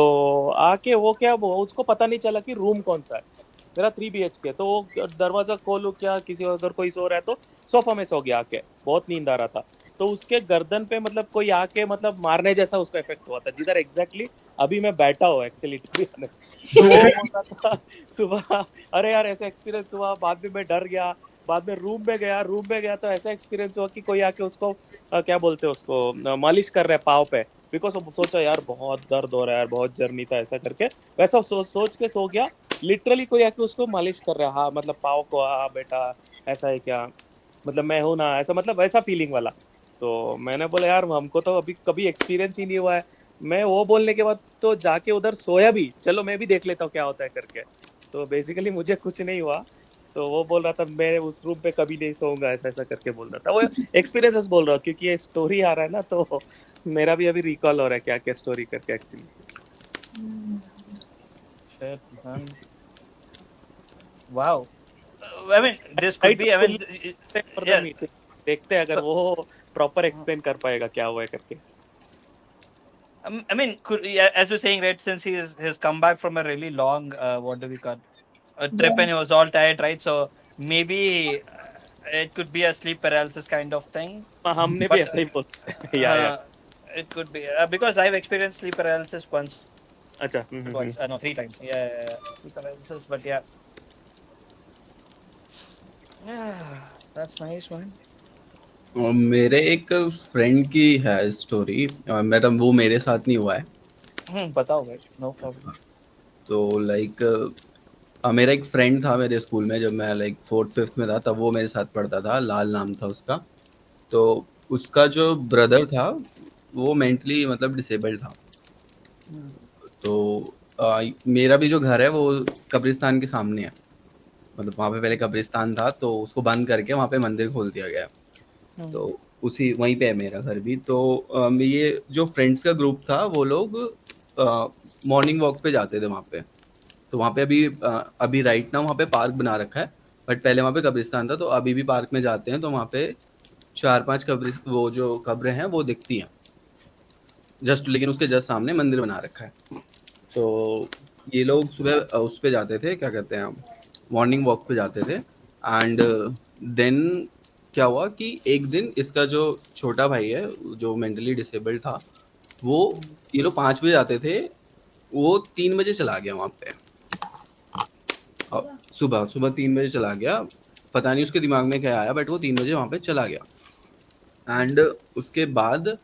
S6: आके वो क्या, वो उसको पता नहीं चला कि रूम कौन सा है। मेरा 3 BHK, तो वो दरवाजा खोलू क्या, किसी अगर कोई सो रहा है तो सोफा में सो गया आके, बहुत नींद आ रहा था। तो उसके गर्दन पे मतलब कोई आके मतलब मारने जैसा उसको इफेक्ट हुआ था, जिधर एग्जैक्टली अभी मैं बैठा हूँ एक्चुअली, टू बी ऑनेस्ट। तो वो बोल रहा था सुबह, अरे यार ऐसा एक्सपीरियंस हुआ, बाद में मैं डर गया, बाद में रूम में गया तो ऐसा एक्सपीरियंस हुआ कि कोई आके उसको क्या बोलते हैं उसको, मालिश कर रहा है पाँव पे, बिकॉज वो सोचा यार बहुत दर्द हो रहा है यार, बहुत जर्नी था ऐसा करके, वैसा सोच के सो गया। लिटरली कोई आके उसको मालिश कर रहा है, हाँ मतलब पाँव को, हाँ बेटा ऐसा है क्या, मतलब मैं हूँ ना, ऐसा मतलब वैसा फीलिंग वाला। तो मैंने बोला यार हमको तो अभी कभी एक्सपीरियंस ही नहीं हुआ है। मैं वो बोलने के बाद तो जाके उधर सोया भी, चलो मैं भी देख लेता हूँ क्या होता है करके। तो बेसिकली मुझे कुछ नहीं हुआ। तो वो बोल रहा था मैं उस रूम पे कभी नहीं सोऊंगा, ऐसा ऐसा करके बोल रहा था। वो एक्सपीरियंसेस बोल रहा हूँ, क्योंकि ये स्टोरी आ रहा है ना, तो मेरा भी अभी रिकॉल हो रहा है क्या क्या स्टोरी करके actually.
S1: Shit, man. Wow. I mean, this could be. I mean, yeah.
S6: देखते हैं अगर
S1: So,
S6: वो प्रॉपर एक्सप्लेन कर पाएगा क्या हुआ है करके।
S1: I mean, yeah, as you're saying, right? Since he's come back from a really long, what do we call, a trip,
S3: Yeah.
S1: and he was all tired, right? So maybe it could be a sleep paralysis kind of thing.
S6: हमने भी
S1: But
S6: ऐसा ही बोला। या
S1: it could be because I've experienced sleep paralysis once,
S6: अच्छा।
S1: twice, no, 3 times. Yeah, sleep paralysis. But yeah, that's nice, man.
S2: और मेरे एक friend की है स्टोरी, मैडम वो मेरे साथ नहीं हुआ है।
S1: बताओ भाई, no problem.
S2: तो लाइक मेरा एक फ्रेंड था मेरे स्कूल में, जब मैं लाइक 4th 5th में था, तब वो मेरे साथ पढ़ता था, लाल नाम था उसका। तो उसका जो ब्रदर था वो मेंटली मतलब डिसेबल्ड था। तो मेरा भी जो घर है वो कब्रिस्तान के सामने है, मतलब वहाँ पे पहले कब्रिस्तान था, तो उसको बंद करके वहाँ पे मंदिर खोल दिया गया। तो उसी वहीं पे है मेरा घर भी। तो ये जो फ्रेंड्स का ग्रुप था वो लोग मॉर्निंग वॉक पे जाते थे वहाँ पे। तो वहाँ पे अभी राइट नाउ वहाँ पे पार्क बना रखा है, बट पहले वहाँ पे कब्रिस्तान था। तो अभी भी पार्क में जाते हैं तो वहाँ पे 4-5 वो जो कब्रें हैं वो दिखती हैं जस्ट, लेकिन उसके जस्ट सामने मंदिर बना रखा है। तो ये लोग सुबह उस पे जाते थे, क्या कहते हैं, मॉर्निंग वॉक पे जाते थे। एंड देन क्या हुआ कि एक दिन इसका जो छोटा भाई है जो मेंटली डिसेबल्ड था, वो ये लोग 5 बजे आते थे, वो 3 बजे चला गया वहाँ पे। सुबह 3 बजे चला गया, पता नहीं उसके दिमाग में क्या आया, बट वो 3 बजे वहाँ पे चला गया। एंड उसके बाद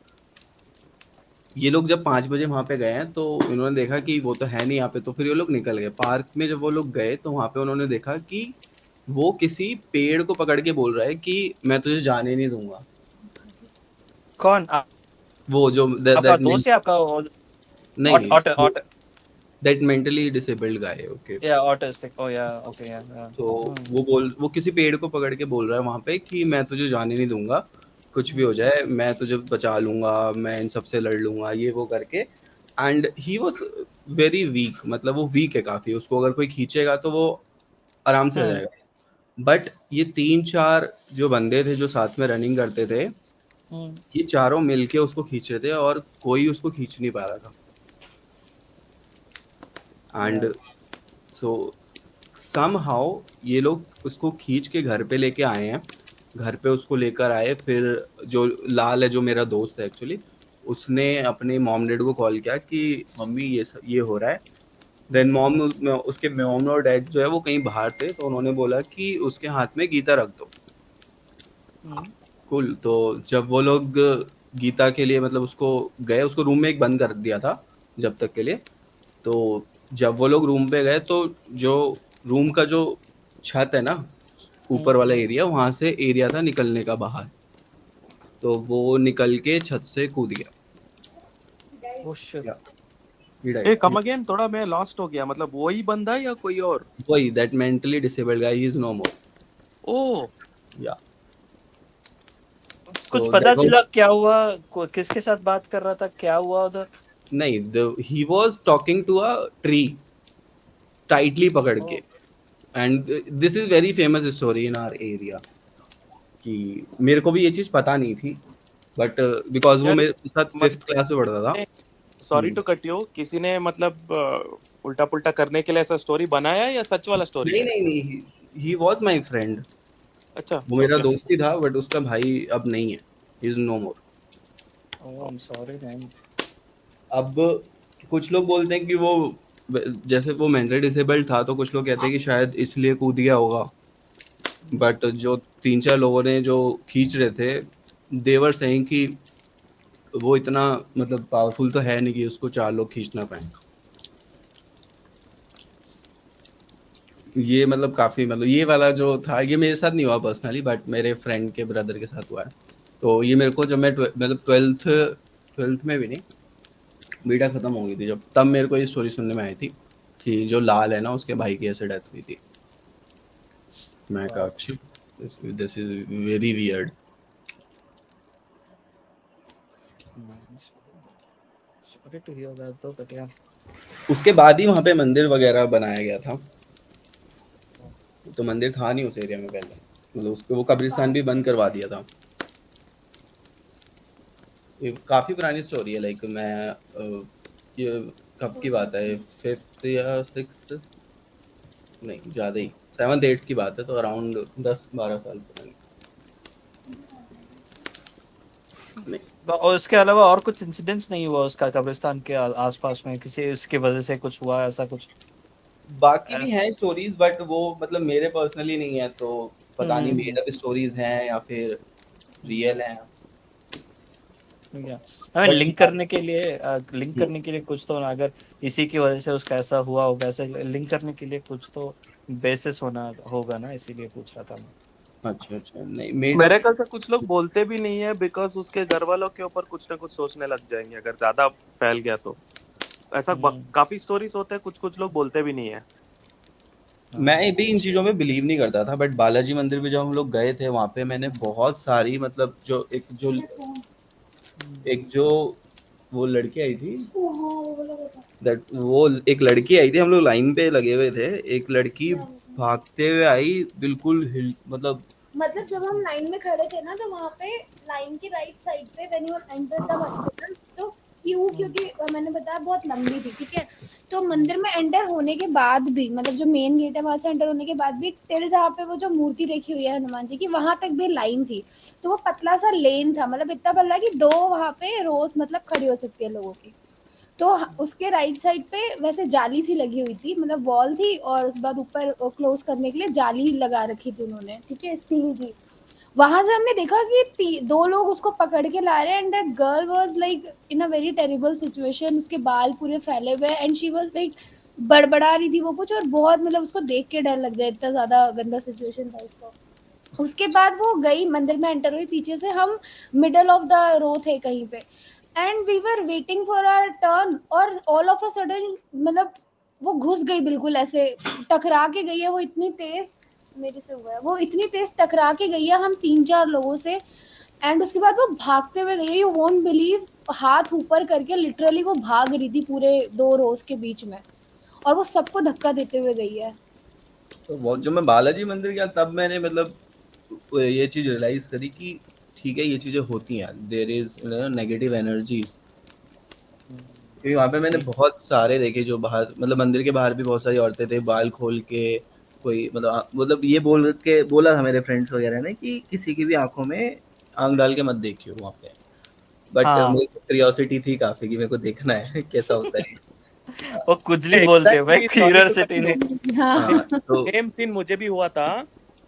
S2: ये लोग जब 5 बजे वहाँ पे गए हैं तो इन्होंने देखा कि वो तो है नहीं यहाँ पे, तो फिर ये लोग निकल गए। पार्क में जब वो लोग गए तो वहाँ पे उन्होंने देखा कि वो किसी पेड़ को पकड़ के बोल रहा है कि मैं तुझे जाने नहीं दूंगा।
S1: कौन?
S2: वो जो
S1: आपका दोस्त है आपका?
S2: नहीं,
S1: Auto,
S2: that mentally disabled guy, okay.
S1: yeah, autistic. Oh yeah, okay, yeah.
S2: तो वो किसी पेड़ को पकड़ के बोल रहा है वहां पे कि मैं तुझे जाने नहीं दूंगा, कुछ भी हो जाए मैं तुझे बचा लूंगा, मैं इन सबसे लड़ लूंगा, ये वो करके। And he was very weak, मतलब वो वीक है काफी, उसको अगर कोई खींचेगा तो वो आराम से रह
S1: हम्म,
S2: जाएगा। बट ये 3-4 जो बंदे थे जो साथ में रनिंग करते थे,
S1: हम्म,
S2: ये चारों मिलके उसको खींच रहे थे और कोई उसको खींच नहीं पा रहा था। And
S1: yeah.
S2: सो समहाउ ये लोग उसको खींच के घर पे लेके आए हैं। घर पे उसको लेकर आए, फिर जो लाल है, जो मेरा दोस्त है एक्चुअली, उसने अपने मॉम डैड को कॉल किया कि मम्मी ये हो रहा है। देन उसके मॉम और डैड जो है वो कहीं बाहर थे, तो उन्होंने बोला कि उसके हाथ में गीता रख दो।
S1: हम्म,
S2: कुल तो जब वो लोग गीता के लिए मतलब उसको गए, उसको रूम में एक बंद कर दिया था जब तक के लिए। तो जब वो लोग रूम पे गए तो जो रूम का जो छत है ना, ऊपर वाला एरिया, वहां से एरिया था निकलने का बाहर, तो वो निकल के छत से कूद गया।
S1: Oh shit.
S2: या he
S6: A
S2: died.
S6: Come again, थोड़ा मैं लॉस्ट हो गया, मतलब वही बंदा है या कोई और?
S2: वही, that mentally disabled guy, he is no more.
S6: O
S2: Yeah.
S1: कुछ
S2: So
S1: पता
S2: that was
S1: चला क्या हुआ? किसके साथ बात कर रहा था? क्या हुआ उधर?
S2: नहीं, he was talking to a tree tightly पकड़ के। And this is very famous story in our area, कि मेरे को भी ये चीज पता नहीं थी, बट बिकॉज वो
S6: यार
S2: मेरे साथ 5th क्लास में पढ़ता था।
S6: सॉरी टू कट यू, किसी ने मतलब उल्टा पुल्टा करने के लिए ऐसा स्टोरी बनाया है या सच वाला स्टोरी
S2: नहीं
S6: है?
S2: नहीं नहीं, ही वाज माय फ्रेंड,
S6: अच्छा,
S2: वो मेरा
S6: ओके।
S2: दोस्त ही था, बट उसका भाई अब नहीं है, he is no more.
S1: Oh, I'm sorry, man.
S2: अब कुछ लोग बोलते हैं कि वो जैसे वो मेंटली डिसेबल्ड था, तो कुछ लोग कहते हैं कि शायद इसलिए कूद गया होगा। बट जो 3-4 लोगों ने जो खींच रहे थे, देवर सेइंग कि वो इतना मतलब पावरफुल तो है नहीं कि उसको 4 लोग खींच ना पाए। ये मतलब काफी, मतलब ये वाला जो था, ये मेरे साथ नहीं हुआ पर्सनली, बट मेरे फ्रेंड के ब्रदर के साथ हुआ है। तो ये मेरे को जब मैं मतलब 12th में भी नहीं, बीटा खत्म हो गई थी जब, तब मेरे को ये स्टोरी सुनने में आई थी कि जो लाल है ना, उसके भाई की ऐसे डेथ हुई थी। मैं कहा अच्छा, this is very weird.
S1: Sorry to hear that though, but yeah.
S2: उसके बाद ही वहां पे मंदिर वगैरह बनाया गया था, तो मंदिर था नहीं उस एरिया में पहले, मतलब उसको वो कब्रिस्तान भी बंद करवा दिया था। ये काफी पुरानी स्टोरी है, लाइक मैं ये कब की बात है, 5th या 6th, नहीं ज्यादा ही 7th 8th की बात है, तो अराउंड 10-12 साल पुरानी। नहीं,
S1: और उसके अलावा और कुछ इंसिडेंट्स नहीं हुआ उसका कब्रिस्तान के आसपास में, किसी उसकी वजह से कुछ हुआ ऐसा कुछ?
S2: बाकी भी हैं स्टोरीज, बट वो मतलब मेरे पर्सनली नहीं है, तो पता नहीं मेड अप स्टोरीज हैं या फिर रियल हैं।
S1: आई मीन लिंक
S2: बट
S1: करने के लिए कुछ तो, अगर इसी की वजह से उसका ऐसा हुआ होगा, ऐसे लिंक करने के लिए कुछ तो बेसिस होना होगा ना, इसीलिए पूछ रहा था मैं।
S2: अच्छा नहीं, मेड
S6: मेरे
S2: अप
S6: ख्याल से कुछ लोग बोलते भी नहीं है, बिकॉज उसके घर वालों के ऊपर कुछ ना कुछ सोचने लग जाएंगे अगर ज्यादा फैल गया तो। ऐसा काफी स्टोरीज होते हैं, कुछ कुछ लोग बोलते भी नहीं है।
S2: मैं भी इन चीजों में बिलीव नहीं करता था, बट बालाजी मंदिर में जब हम लोग गए थे, वहां पे मैंने बहुत सारी, मतलब जो वो लड़की आई थी, वो एक लड़की आई थी, हम लोग लाइन पे लगे हुए थे, एक लड़की भागते हुए आई, बिल्कुल
S3: मतलब जब हम लाइन में खड़े थे ना, तो वहाँ पे लाइन की राइट साइड पे व्हेन यू एंटर द मंदिर, तो क्योंकि मैंने बताया बहुत लंबी थी, ठीक है, तो मंदिर में एंटर होने के बाद भी, मतलब जो मेन गेट है वहां से एंटर होने के बाद भी, टिल जहाँ पे वो जो मूर्ति रखी हुई है हनुमान जी की, वहां तक भी लाइन थी। तो वो पतला सा लेन था, मतलब इतना पतला कि 2 वहां पे रोज मतलब खड़ी हो सकती है लोगों की। तो उसके राइट साइड पे वैसे जाली सी लगी हुई थी, मतलब वॉल थी, और उसके बाद ऊपर क्लोज करने के लिए जाली लगा रखी थी उन्होंने, ठीक है, स्टील की। वहां से हमने देखा कि 2 लोग उसको पकड़ के ला रहे हैं, and that girl was like in a very terrible situation, उसके बाल पूरे फैले हुए, एंड शी वाज लाइक बड़बड़ा रही थी वो कुछ, और बहुत मतलब उसको देख के डर लग जाए, इतना ज्यादा गंदा सिचुएशन था उसका। उसके बाद वो गई मंदिर में एंटर हुई पीछे से, हम मिडल ऑफ द रो थे कहीं पे, and we were waiting for our turn, और ऑल ऑफ अ सडन मतलब वो घुस गई बिल्कुल ऐसे, टकरा के गई है वो इतनी तेज, मेरे से हुआ है वो इतनी तेज टकरा के गई है हम 3-4 लोगों से। एंड उसके बाद वो भागते हुए गई है, यू वोंट बिलीव, हाथ ऊपर करके लिटरली वो भाग रही थी पूरे 2 रोज के बीच में, और वो सबको धक्का देते हुए गई है।
S2: तो वो जो मैं बालाजी मंदिर गया तब मैंने मतलब ये चीज रियलाइज करी कि ठीक है ये चीजें होती हैं, देयर इज नेगेटिव एनर्जीज। क्योंकि वहाँ पे मैंने बहुत सारे देखे जो बाहर मतलब मंदिर के बाहर भी बहुत सारी औरतें थे बाल खोल के, कोई मतलब ये बोला था मेरे फ्रेंड्स वगैरह ने कि किसी की भी आंखों में आंख डाल के मत देखियो वहाँ पे। बट
S1: हाँ
S2: मुझे क्यूरियोसिटी थी काफी कि मेरे को देखना है कैसा होता है।
S1: वो कुजली बोलते हैं भाई,
S6: Exactly, sorry to
S1: curiosity
S6: cut
S1: नहीं।
S6: you.
S3: हाँ
S2: हाँ तो
S6: सेम सीन मुझे भी हुआ था।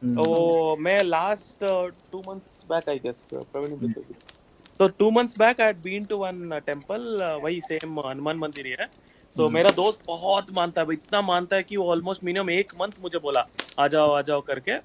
S6: वो मैं last 2 months back I guess Praveen, तो 2 months back I had been to one temple, वही सेम हनुमान मंदिर ही है। सो मेरा दोस्त बहुत मानता है, इतना मानता है कि वो ऑलमोस्ट मिनिमम 1 month मुझे बोला आ जाओ करके।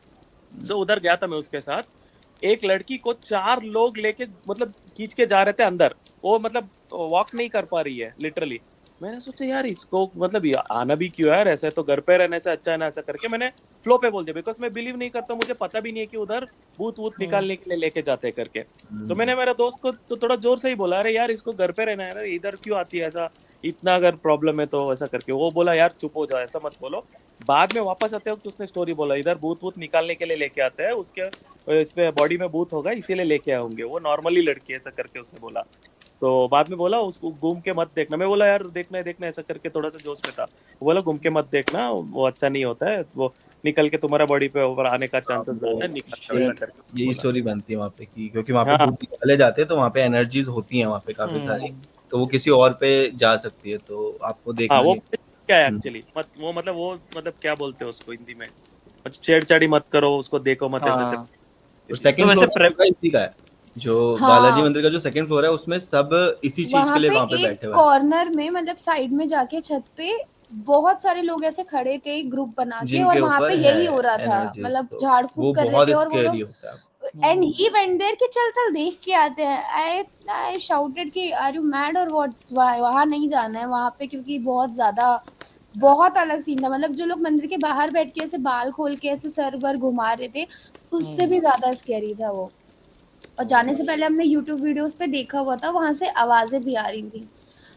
S6: सो उधर गया था मैं उसके साथ। एक लड़की को 4 लोग लेके मतलब खींच के जा रहे थे अंदर, वो मतलब वॉक नहीं कर पा रही है लिटरली। मैंने सोचा यार इसको मतलब आना भी क्यों है यार, ऐसे तो घर पे रहने से अच्छा है ना, ऐसा करके मैंने फ्लो पे बोल दिया, बिकॉज मैं बिलीव नहीं करता, मुझे पता भी नहीं है कि उधर भूत वूत निकालने के लिए लेके जाते हैं करके। तो मैंने मेरे दोस्त को तो थोड़ा जोर से ही बोला, अरे यार इसको घर पे रहना है ना, इधर क्यों आती है ऐसा, इतना अगर प्रॉब्लम है तो ऐसा करके। वो बोला यार चुप हो जाओ, ऐसा मत बोलो। बाद में वापस आते वक्त उसने स्टोरी बोला, इधर भूत वूत निकालने के लिए लेके आते हैं, उसके इसमें बॉडी में भूत होगा इसीलिए लेके आए होंगे, वो नॉर्मली लड़की ऐसा करके उसने बोला। तो बाद में बोला उसको घूम के मत देखना। मैं बोला यार देखना है ऐसा करके, थोड़ा सा जोश में था। वो बोला घूम के मत देखना, वो अच्छा नहीं होता है, वो निकल के तुम्हारा बॉडी पे ऊपर आने का चांसेस ज्यादा है, निकलता है, ऐसा करके
S2: यही
S6: बोला।
S2: स्टोरी बनती है वहाँ पे कि क्योंकि वहाँ पे
S6: हाँ
S2: भूत निकाले जाते हैं तो वहाँ पे एनर्जीज होती हैं वहाँ पे काफी सारी, तो वो किसी और पे जा सकती है, तो आपको
S6: हाँ
S2: देखना
S6: वो
S2: नहीं।
S6: क्या है एक्चुअली वो मतलब क्या बोलते हैं उसको हिंदी में, छेड़छाड़ी मत करो, उसको देखो मत, ऐसा
S1: हाँ
S2: और
S1: तो
S2: सेकंड
S1: वैसे
S2: फ्लोर का इसी का है, जो बालाजी
S3: हाँ
S2: मंदिर का जो सेकंड फ्लोर है उसमें सब इसी चीज के
S3: वहां
S2: लिए
S3: पे
S2: वहाँ पे
S3: एक
S2: बैठे हुए हैं।
S3: कॉर्नर में मतलब साइड में जाके छत पे बहुत सारे लोग ऐसे खड़े थे एक ग्रुप बना के, और
S2: जिनके
S3: वहां पे
S2: ऊपर है
S3: यही हो रहा था,
S2: एनर्जीज,
S3: मतलब
S2: तो
S3: झाड़ फूक
S2: वो
S3: कर रहे
S2: बहुत
S3: थे और वो
S2: स्कैरी
S3: लोग।
S2: होता है।
S3: एंड ही वेंट देयर कि चल चल देख के आते हैं। आई शाउटेड कि आर यू मैड और व्हाट, वहां नहीं जाना है वहां पे, क्योंकि बहुत ज्यादा बहुत अलग सीन था। मतलब जो लोग मंदिर के बाहर बैठ के ऐसे बाल खोल के ऐसे सर वर घुमा रहे थे, उससे भी ज्यादा स्कैरी था वो। और जाने से पहले हमने यूट्यूब वीडियोस पे देखा हुआ था, वहां से आवाजें भी आ रही थी।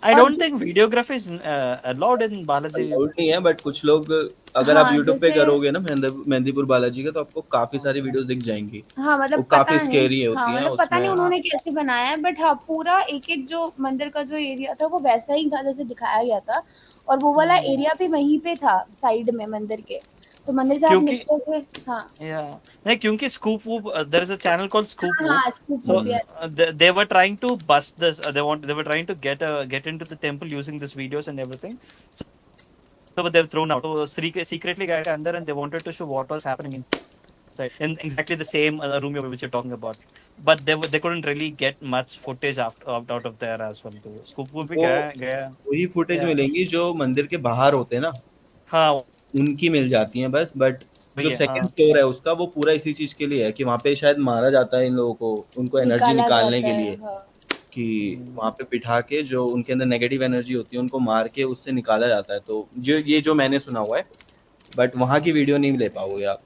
S1: आई
S3: और
S1: don't think videography is allowed in Balaji.
S2: Allowed नहीं है, बट कुछ लोग अगर आप
S3: हाँ
S2: यूट्यूब पे
S3: जैसे
S2: करोगे ना मेहंदीपुर बालाजी का, तो आपको काफी सारी वीडियोस दिख जाएंगी।
S3: हाँ
S2: वो
S3: मतलब
S2: काफी
S3: पता नहीं,
S2: स्केरी
S3: हाँ
S2: होती हैं
S3: मतलब पता नहीं
S2: उसमें।
S3: उन्होंने कैसे बनाया है, बट हाँ पूरा एक एक जो मंदिर का जो एरिया था वो वैसा ही था जैसे दिखाया गया था। और वो वाला एरिया भी वहीं पे था साइड में मंदिर के, तो मंदिर से आप
S1: क्योंकि
S3: निकले हुए। हाँ
S1: या नहीं, क्योंकि Scoop Whoop, there is a channel called Scoop
S3: हाँ
S1: वूप,
S3: हाँ स्कूप
S1: so
S3: वूप यार।
S1: they were trying to bust this, they were trying to get into the temple using these videos and everything, so but they've thrown out, so secretly got under and they wanted to show what was happening inside in exactly the same room which you're talking about, but they couldn't really get much footage out of there as well, तो scoop whoop भी
S2: वो
S1: गया
S2: वही footage
S1: या
S2: मिलेंगी जो मंदिर के बाहर होते हैं ना,
S1: हाँ
S2: उनकी मिल जाती हैं बस। बट जो
S1: भैया
S2: सेकंड
S1: हाँ
S2: फ्लोर है उसका वो पूरा इसी चीज के लिए है कि वहाँ पे शायद मारा जाता है इन लोगों को, उनको एनर्जी
S3: निकाला
S2: निकालने
S3: जाता
S2: के
S3: है
S2: लिए,
S3: हाँ।
S2: कि वहाँ पे बिठा के जो उनके अंदर नेगेटिव एनर्जी होती है उनको मार के उससे निकाला जाता है। तो जो मैंने सुना हुआ है, बट वहाँ की वीडियो नहीं ले पाओगे आप।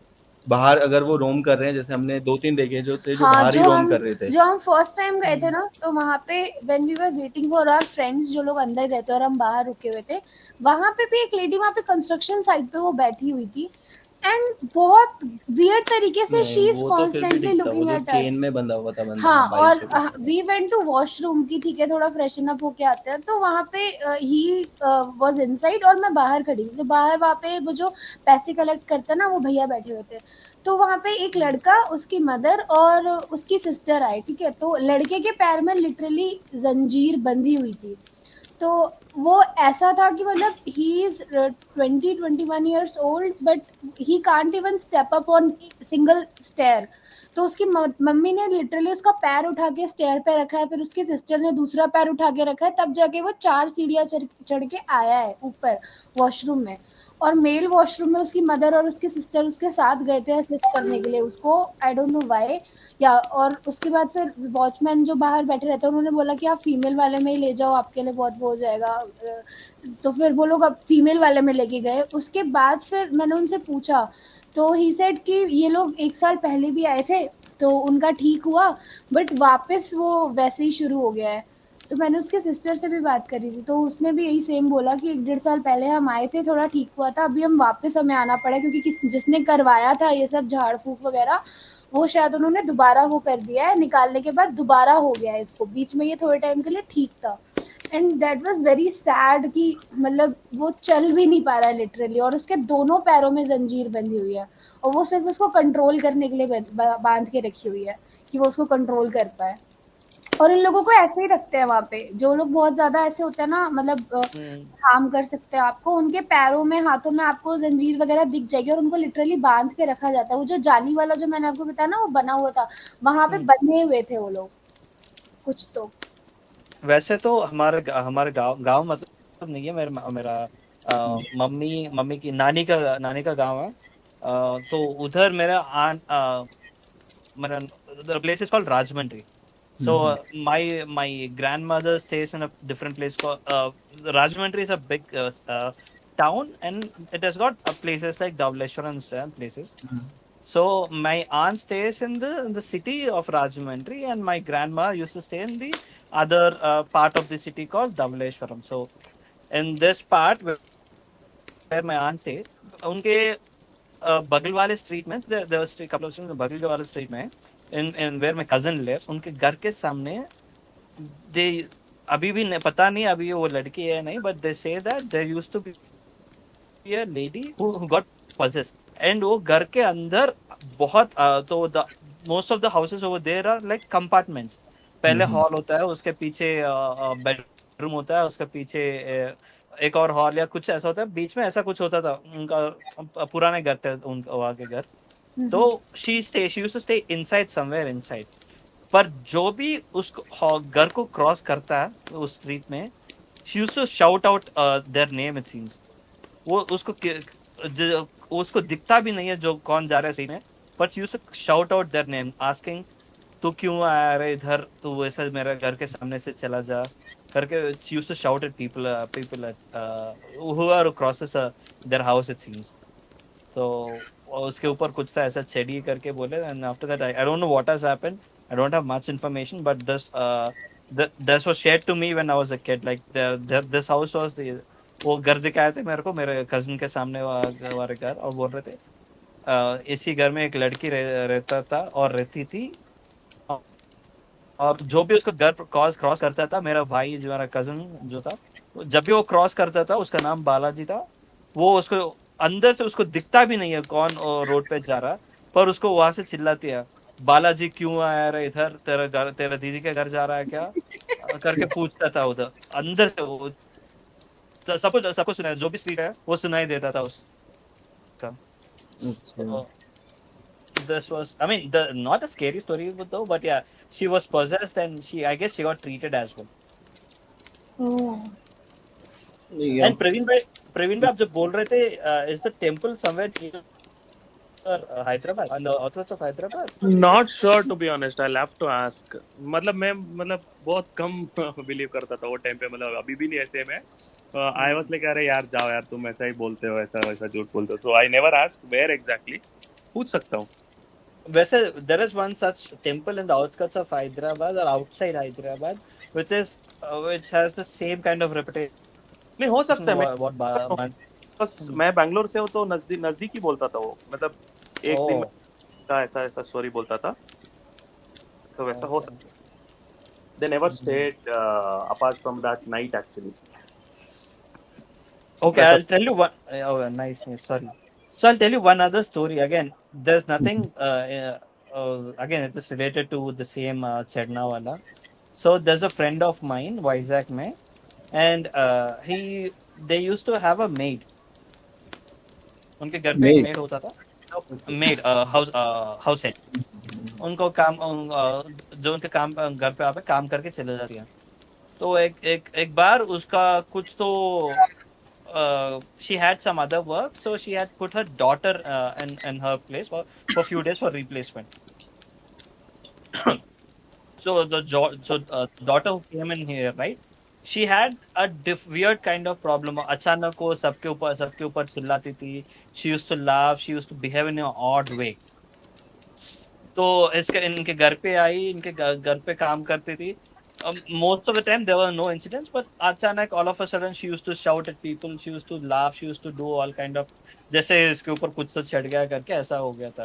S2: बाहर अगर वो रोम कर रहे हैं, जैसे हमने 2-3 देखे जो थे जो
S3: हाँ
S2: बाहर ही रोम कर रहे थे।
S3: जो हम फर्स्ट टाइम गए थे ना, तो वहां पे when we were waiting for our friends, जो लोग अंदर गए थे और हम बाहर रुके हुए थे, वहां पे भी एक लेडी वहां पे कंस्ट्रक्शन साइट पे वो बैठी हुई थी। एंड बहुत वियर्ड तरीके से शी
S2: नहीं
S3: इज
S2: वो तो फिर भी
S3: कॉन्स्टेंटली
S2: दिखता, वो
S3: लुकिंग
S2: जो
S3: एट
S2: चेन
S3: अस।
S2: में बंधा हुआ था बंदा
S3: हाँ
S2: 22
S3: और
S2: रुपए का।
S3: वी वेंट टू वॉशरूम की, ठीक है थोड़ा फ्रेशन अप होके आते हैं, तो वहां पे ही वाज इनसाइड और मैं बाहर खड़ी थी। तो बाहर वहां पे वो जो पैसे कलेक्ट करता है ना, वो भैया बैठे हुए थे। तो वहां पे एक लड़का, उसकी मदर और उसकी सिस्टर आए, ठीक है। तो लड़के के पैर में लिटरली जंजीर बंधी हुई थी। तो वो ऐसा था कि मतलब he is 20-21 years old, but he can't even step up on single stair. तो उसकी मम्मी ने लिटरली उसका पैर उठा के स्टेयर पे रखा है, फिर उसकी सिस्टर ने दूसरा पैर उठा के रखा है, तब जाके वो 4 सीढ़ियां चढ़ के आया है ऊपर वॉशरूम में। और मेल वॉशरूम में उसकी मदर और उसकी सिस्टर उसके साथ गए थे असिस्ट करने के लिए उसको, आई डोंट नो व्हाई। या और उसके बाद फिर वॉचमैन जो बाहर बैठे रहते हैं उन्होंने बोला कि आप फीमेल वाले में ही ले जाओ, आपके लिए बहुत वो हो जाएगा। तो फिर वो लोग अब फीमेल वाले में लेके गए। उसके बाद फिर मैंने उनसे पूछा, तो ही सेड कि ये लोग 1 साल पहले भी आए थे तो उनका ठीक हुआ, बट वापस वो वैसे ही शुरू हो गया है। तो मैंने उसके सिस्टर से भी बात करी थी, तो उसने भी यही सेम बोला कि 1-1.5 साल पहले हम आए थे, थोड़ा ठीक हुआ था, अभी हम वापस हमें आना पड़ा क्योंकि जिसने करवाया था ये सब झाड़ फूक वगैरह, वो शायद उन्होंने दोबारा वो कर दिया है, निकालने के बाद दोबारा हो गया है इसको। बीच में ये थोड़े टाइम के लिए ठीक था। And that was very sad कि मतलब वो चल भी नहीं पा रहा है लिटरली, और उसके दोनों पैरों में जंजीर बंधी हुई है, और वो सिर्फ उसको कंट्रोल करने के लिए बांध के रखी हुई है कि वो उसको कंट्रोल कर पाए। और इन लोगों को ऐसे ही रखते हैं वहां पे, जो लोग बहुत ज्यादा ऐसे होते हैं ना, मतलब हार्म कर सकते हैं आपको, उनके पैरों में हाथों में आपको जंजीर वगैरह दिख जाएगी और उनको लिटरली बांध के रखा जाता है। वो जो जाली वाला जो मैंने आपको बताया ना वो बना हुआ था, वहां पे बंधे हुए थे वो लोग कुछ। तो
S1: वैसे तो हमारे गांव मतलब नहीं है, मेरा मम्मी की नानी का गांव है। तो उधर मेरा the place is called Rajahmundry. So my grandmother stays in a different place called Rajahmundry is a big town, and it has got places like Dhauleshwar and places. So my aunt stays in the city of Rajahmundry, and my grandma used to stay in the other part of the city called Dhauleshwaram. So in this part where my aunt stays, उनके बगल वाले street में, there was a couple of streets, बगल वाले street में, in where my cousin lives, उनके घर के सामने they अभी भी पता नहीं अभी वो लड़की है नहीं, but they say that there used to be a lady who got possessed, and वो घर के अंदर बहुत तो the most of the houses over there are like compartments. पहले हॉल होता है, उसके पीछे बेडरूम होता है, उसके पीछे एक और हॉल या कुछ ऐसा होता है, बीच में ऐसा कुछ होता था। उनका पुराने घर थे उनका वहाँ के घर। तो she used to stay inside somewhere inside. पर जो भी उसको घर को क्रॉस करता है उस स्ट्रीट में, she used to shout out their name it seems. वो उसको दिखता भी नहीं है जो कौन जा रहा है सही में, but she used to shout out their name asking तू क्यों आया रे इधर, तू ऐसा मेरे घर के सामने से चला जा करके। she used to shout at people who are crosses their house it seems. So उसके ऊपर कुछ था ऐसा चेडी करके बोले, and after that I don't know what has happened. I don't have much information, but this was shared to me when I was a kid. Like this house was वो घर दिखाए थे मेरे को, मेरे कजिन के सामने वाले घर, और बोल रहे थे इसी घर में एक लड़की रहता था और रहती थी, और जो भी उसको घर क्रॉस करता था, मेरा भाई जो मेरा कजिन जो था, जब भी वो क्रॉस करता था, उसका नाम बालाजी था, वो उसको अंदर से उसको दिखता भी नहीं है कौन रोड पे जा रहा, पर उसको वहां से चिल्लाती है बालाजी क्यों आया रे इधर, तेरा दीदी के घर जा रहा है क्या करके पूछता था उधर अंदर से। वो तो सबको सुनाई, जो भी स्ट्रीट है वो सुनाई देता था उसका। This was, I mean, not a scary story though, but yeah, she was possessed and I guess she got treated as well. And Praveen bhai, आप जब बोल रहे थे, is the temple somewhere near Hyderabad, on the outskirts of Hyderabad?
S6: Not sure to be honest. I'll have to ask. मैं बहुत कम believe करता था वो टाइम पे, अभी भी नहीं ऐसे में। I was like अरे यार जाओ यार, तुम ऐसा ही बोलते हो, ऐसा वैसा झूठ बोलते हो। So I never asked where exactly. पूछ सकता हूँ।
S1: वैसे there is one such temple in the outskirts of Hyderabad or outside Hyderabad, which has the same kind of reputation.
S6: नहीं हो सकता है, बस मैं बैंगलोर से हूँ तो नजदीक ही बोलता था वो, एक दिन का ऐसा स्टोरी बोलता था, तो वैसा हो सकता है। They never stayed apart from that night actually.
S1: Okay, I'll tell you one. Oh, nice. Sorry. So I'll tell you one other story. Again, there's nothing. Again, it is related to the same Chedna wala. So there's a friend of mine, Vizag mein, and they used to have a maid. उनके घर पे एक made होता था, made house head. उनको काम जो उनके काम घर पे आके काम करके चले जाती है। तो एक बार उसका कुछ तो she had some other work, so she had put her daughter in her place for few days for replacement. So daughter who came in here, right? She had a weird kind of problem. अचानक वो सबके ऊपर चिल्लाती थी. She used to laugh. She used to behave in an odd way. तो इसके इनके घर पे आई, इनके घर पे काम करती थी. Most of the time there were no incidents, but अचानक all of a sudden she used to shout at people. She used to laugh. She used to do all kind of, जैसे इसके ऊपर कुछ तो चढ़ गया करके ऐसा हो गया था.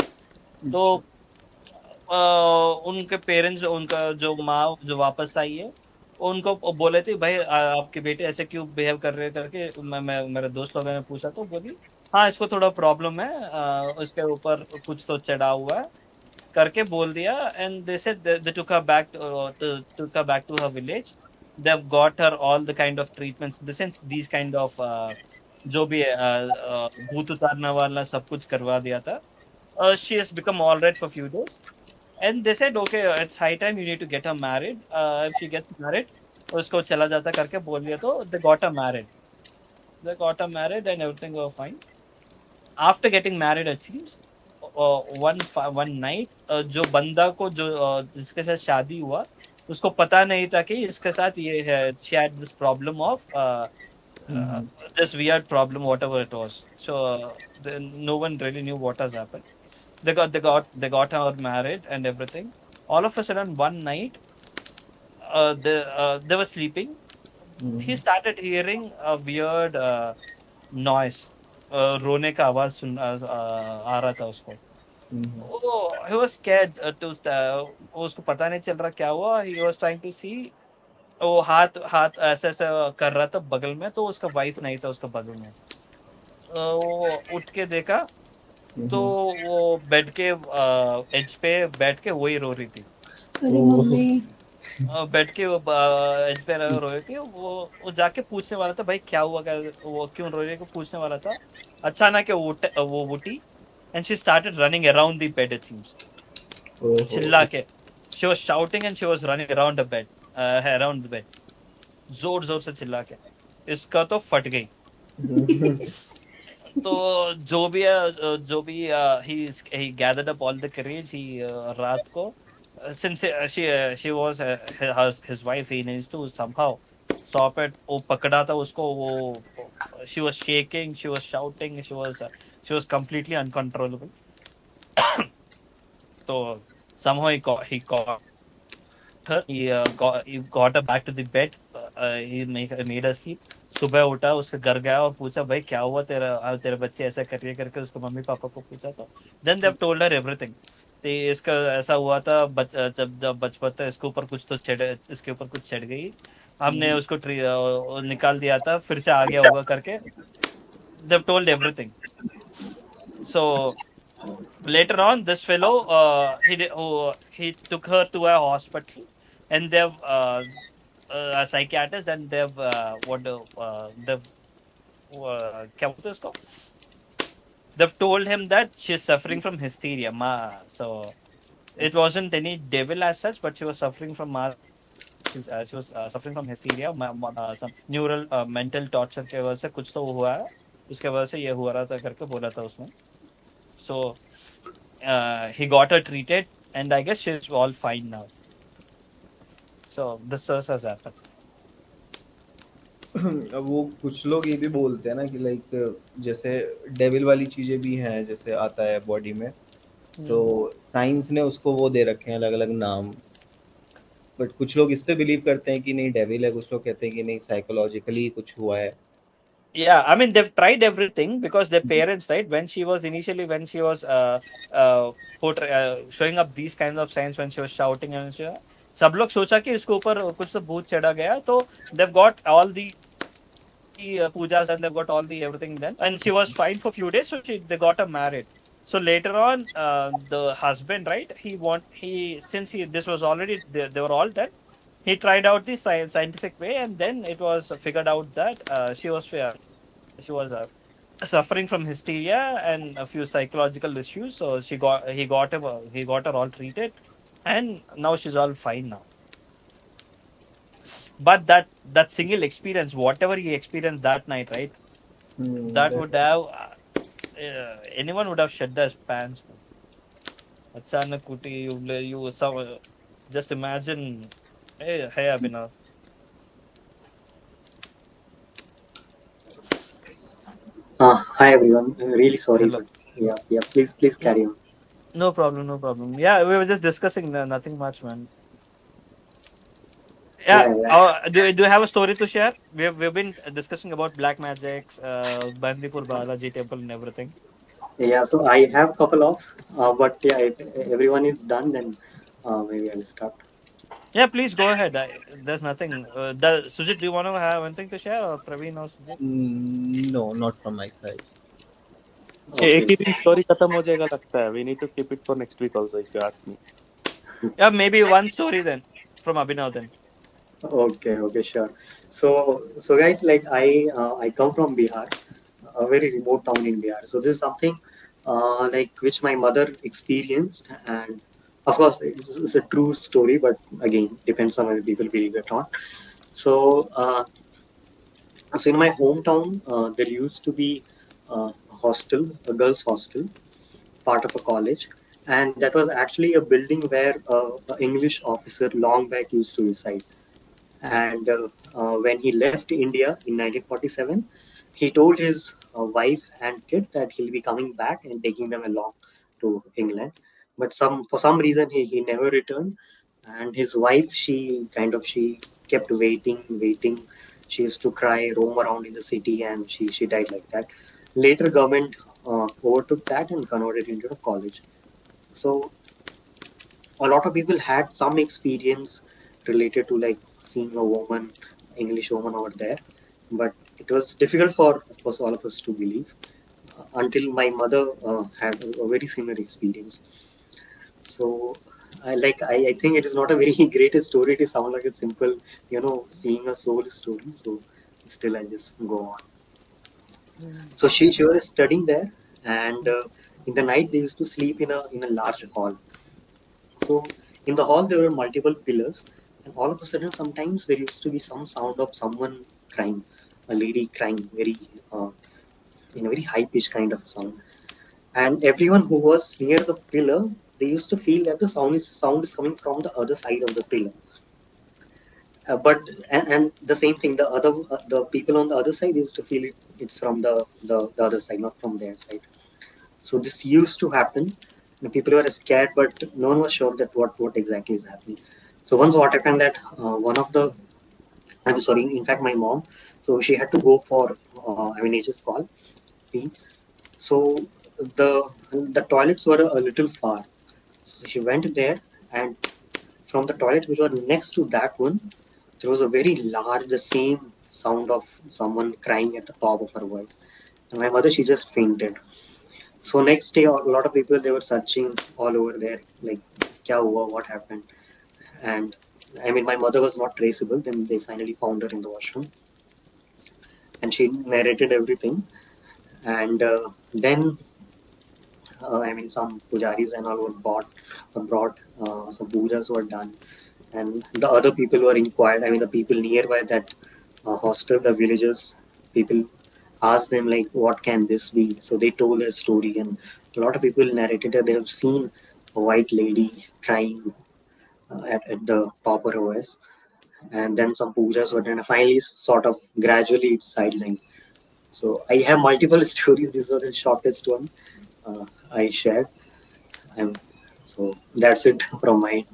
S1: तो उनके पेरेंट्स, उनका जो माँ जो वापस आई है, उनको बोले थे भाई आपके बेटे ऐसे क्यों बिहेव कर रहे हैं करके. मैं मेरे दोस्त लोगों ने पूछा तो बोली हाँ इसको थोड़ा प्रॉब्लम है, उसके ऊपर कुछ तो चढ़ा हुआ है करके बोल दिया. And they said they took her back to her village. They've got her all the kind of treatments, in the sense these kind of जो भी भूत उतारने वाला सब कुछ करवा दिया था. She has become all right for few days. And they said, okay, it's high time you need to get her married. If she gets married, उसको चला जाता करके बोल दिया तो they got her married. They got her married and everything was fine. After getting married, it seems, one night, जो बंदा को जो जिसके साथ शादी हुआ, उसको पता नहीं था कि इसके साथ ये है. She had this problem of this weird problem, whatever it was. So no one really knew what has happened. They got her married and everything. All of a sudden, one night, they were sleeping. He started hearing a weird noise. रोने का आवाज आ रहा था उसको. He was scared उसको पता नहीं चल रहा क्या हुआ. He was trying to see. वो हाथ ऐसे ऐसे कर रहा था बगल में, तो उसका वाइफ नहीं था उसका बगल में. वो उठ के देखा तो वो बेड के एज पे बैठ के वही रो रही थी.
S3: अरे मम्मी.
S1: बेड के एज पे रो रही थी. वो जाके पूछने वाला था भाई क्या हुआ, वो क्यों रो रही है, पूछने वाला था. अचानक वो उठी and she started running around the bed, it seems. चिल्ला के she was shouting and she was running around the bed, around the bed. जोर जोर से चिल्ला के. इसका तो फट गई. तो जो भी he gathered up all the courage. He रात को, since she was his wife, he needs to somehow stop it. वो पकड़ा था उसको. वो she was shaking, she was shouting, she was completely uncontrollable. So somehow he caught her. He got her back to the bed. He made her sleep. सुबह उठा, उसके घर गया और पूछा भाई क्या हुआ तेरे बच्चे ऐसा कर रही है करके उसको मम्मी पापा को पूछा. तो then they have told her everything. इसका ऐसा हुआ था जब बचपन था, इसके ऊपर कुछ तो इसके ऊपर कुछ चढ़ गई. हमने उसको निकाल दिया था, फिर से आ गया होगा करके. दे have told everything. So later on, this fellow he took her to a hospital, and they've a psychiatrist, and they've क्या बोलते हैं इसको? They've told him that she's suffering from hysteria. So it wasn't any devil as such, but she was suffering from she was suffering from hysteria, some neural mental torture के वजह से कुछ तो हुआ है, उसके वजह से ये हुआ रहा था करके बोला था उसने. So he got her treated, and I guess she's all fine now. So this has happened.
S2: अब वो कुछ लोग ये भी बोलते हैं ना कि लाइक जैसे डेविल वाली चीजें भी हैं, जैसे आता है बॉडी में, तो साइंस ने उसको वो दे रखे हैं अलग अलग नाम. बट कुछ लोग इस पे बिलीव करते हैं कि नहीं डेविल है, कुछ लोग कहते हैं कि नहीं साइकोलॉजिकली कुछ हुआ है.
S1: Yeah, I mean they've tried everything because their parents, right? When she was showing up these kinds of signs, when she was shouting and सब लोग सोचा कि इसके ऊपर कुछ तो भूत चढ़ा गया. तो they've got all the pujas and they've got all the everything then, and she was fine for few days. So they got her married. So later on, the husband, right? Since this was already they were all dead. He tried out the scientific way, and then it was figured out that she was suffering from hysteria and a few psychological issues. So he got her all treated, and now she's all fine now. But that single experience, whatever he experienced that night, right? That would have anyone would have shed their pants. Achana kuti, you some just imagine. Hey, Abhinav.
S7: Hi everyone. Really sorry,
S1: Hello.
S7: but yeah. Please
S1: No,
S7: carry on.
S1: no problem, no problem. Yeah, we were just discussing nothing much, man. Yeah.
S7: Yeah, yeah,
S1: Do you have a story to share? We've been discussing about black magics, Bandipur Balaji temple and everything.
S7: yeah. So I have a couple of, but yeah, if everyone is done, then maybe I'll start.
S1: Yeah, please go ahead. There's nothing. Sujit, do you want to have anything to share, or Praveen or Sujit?
S8: No, not from my side.
S6: ये एक
S7: Okay,
S6: ही दिन story खत्म हो जाएगा लगता है. We need to keep it for next week also, if you ask me.
S1: Yeah, maybe one story then from Abhinav then.
S7: okay, sure. So guys, like I come from Bihar, a very remote town in Bihar. So this is something like which my mother experienced, and of course it's a true story, but again depends on whether people believe it or not. So so in my hometown, there used to be a hostel, a girls' hostel, part of a college, and that was actually a building where an English officer long back used to reside. And when he left India in 1947, he told his wife and kid that he'll be coming back and taking them along to England. But for some reason he never returned, and his wife she kept waiting. She used to cry, roam around in the city, and she died like that. Later, government overtook that and converted it into a college. So a lot of people had some experience related to like seeing a woman, English woman over there, but it was difficult for, of course, all of us to believe until my mother had a very similar experience. So I think it is not a very great story. It sounds like a simple, seeing a soul story. So still, I just go on. So she was studying there, and in the night they used to sleep in a large hall. So in the hall there were multiple pillars, and all of a sudden sometimes there used to be some sound of someone crying, a lady crying, very in a very high pitched kind of sound. And everyone who was near the pillar, they used to feel that the sound is coming from the other side of the pillar. But the same thing, the people on the other side used to feel it's from the other side, not from their side. So this used to happen. The people were scared, but no one was sure that what exactly is happening. So once what happened that one of the, I'm sorry, in fact my mom, so she had to go for NHS call. So the the toilets were a little far. So she went there, and from the toilet which was next to that one, there was a very large, the same sound of someone crying at the top of her voice. And my mother, she just fainted. So next day, a lot of people, they were searching all over there, like, kya hua, what happened? And I mean, my mother was not traceable. Then they finally found her in the washroom, and she narrated everything. And then, I mean, some pujaris and all were brought, some pujas were done, and the other people were inquired. I mean, the people nearby that hostel, the villagers, people asked them like, "What can this be?" So they told their story, and a lot of people narrated that they have seen a white lady crying at the top of her voice, and then some pujas were done. And finally, sort of gradually, it's sidelined. So I have multiple stories. This was the shortest one I shared, and so that's it from my.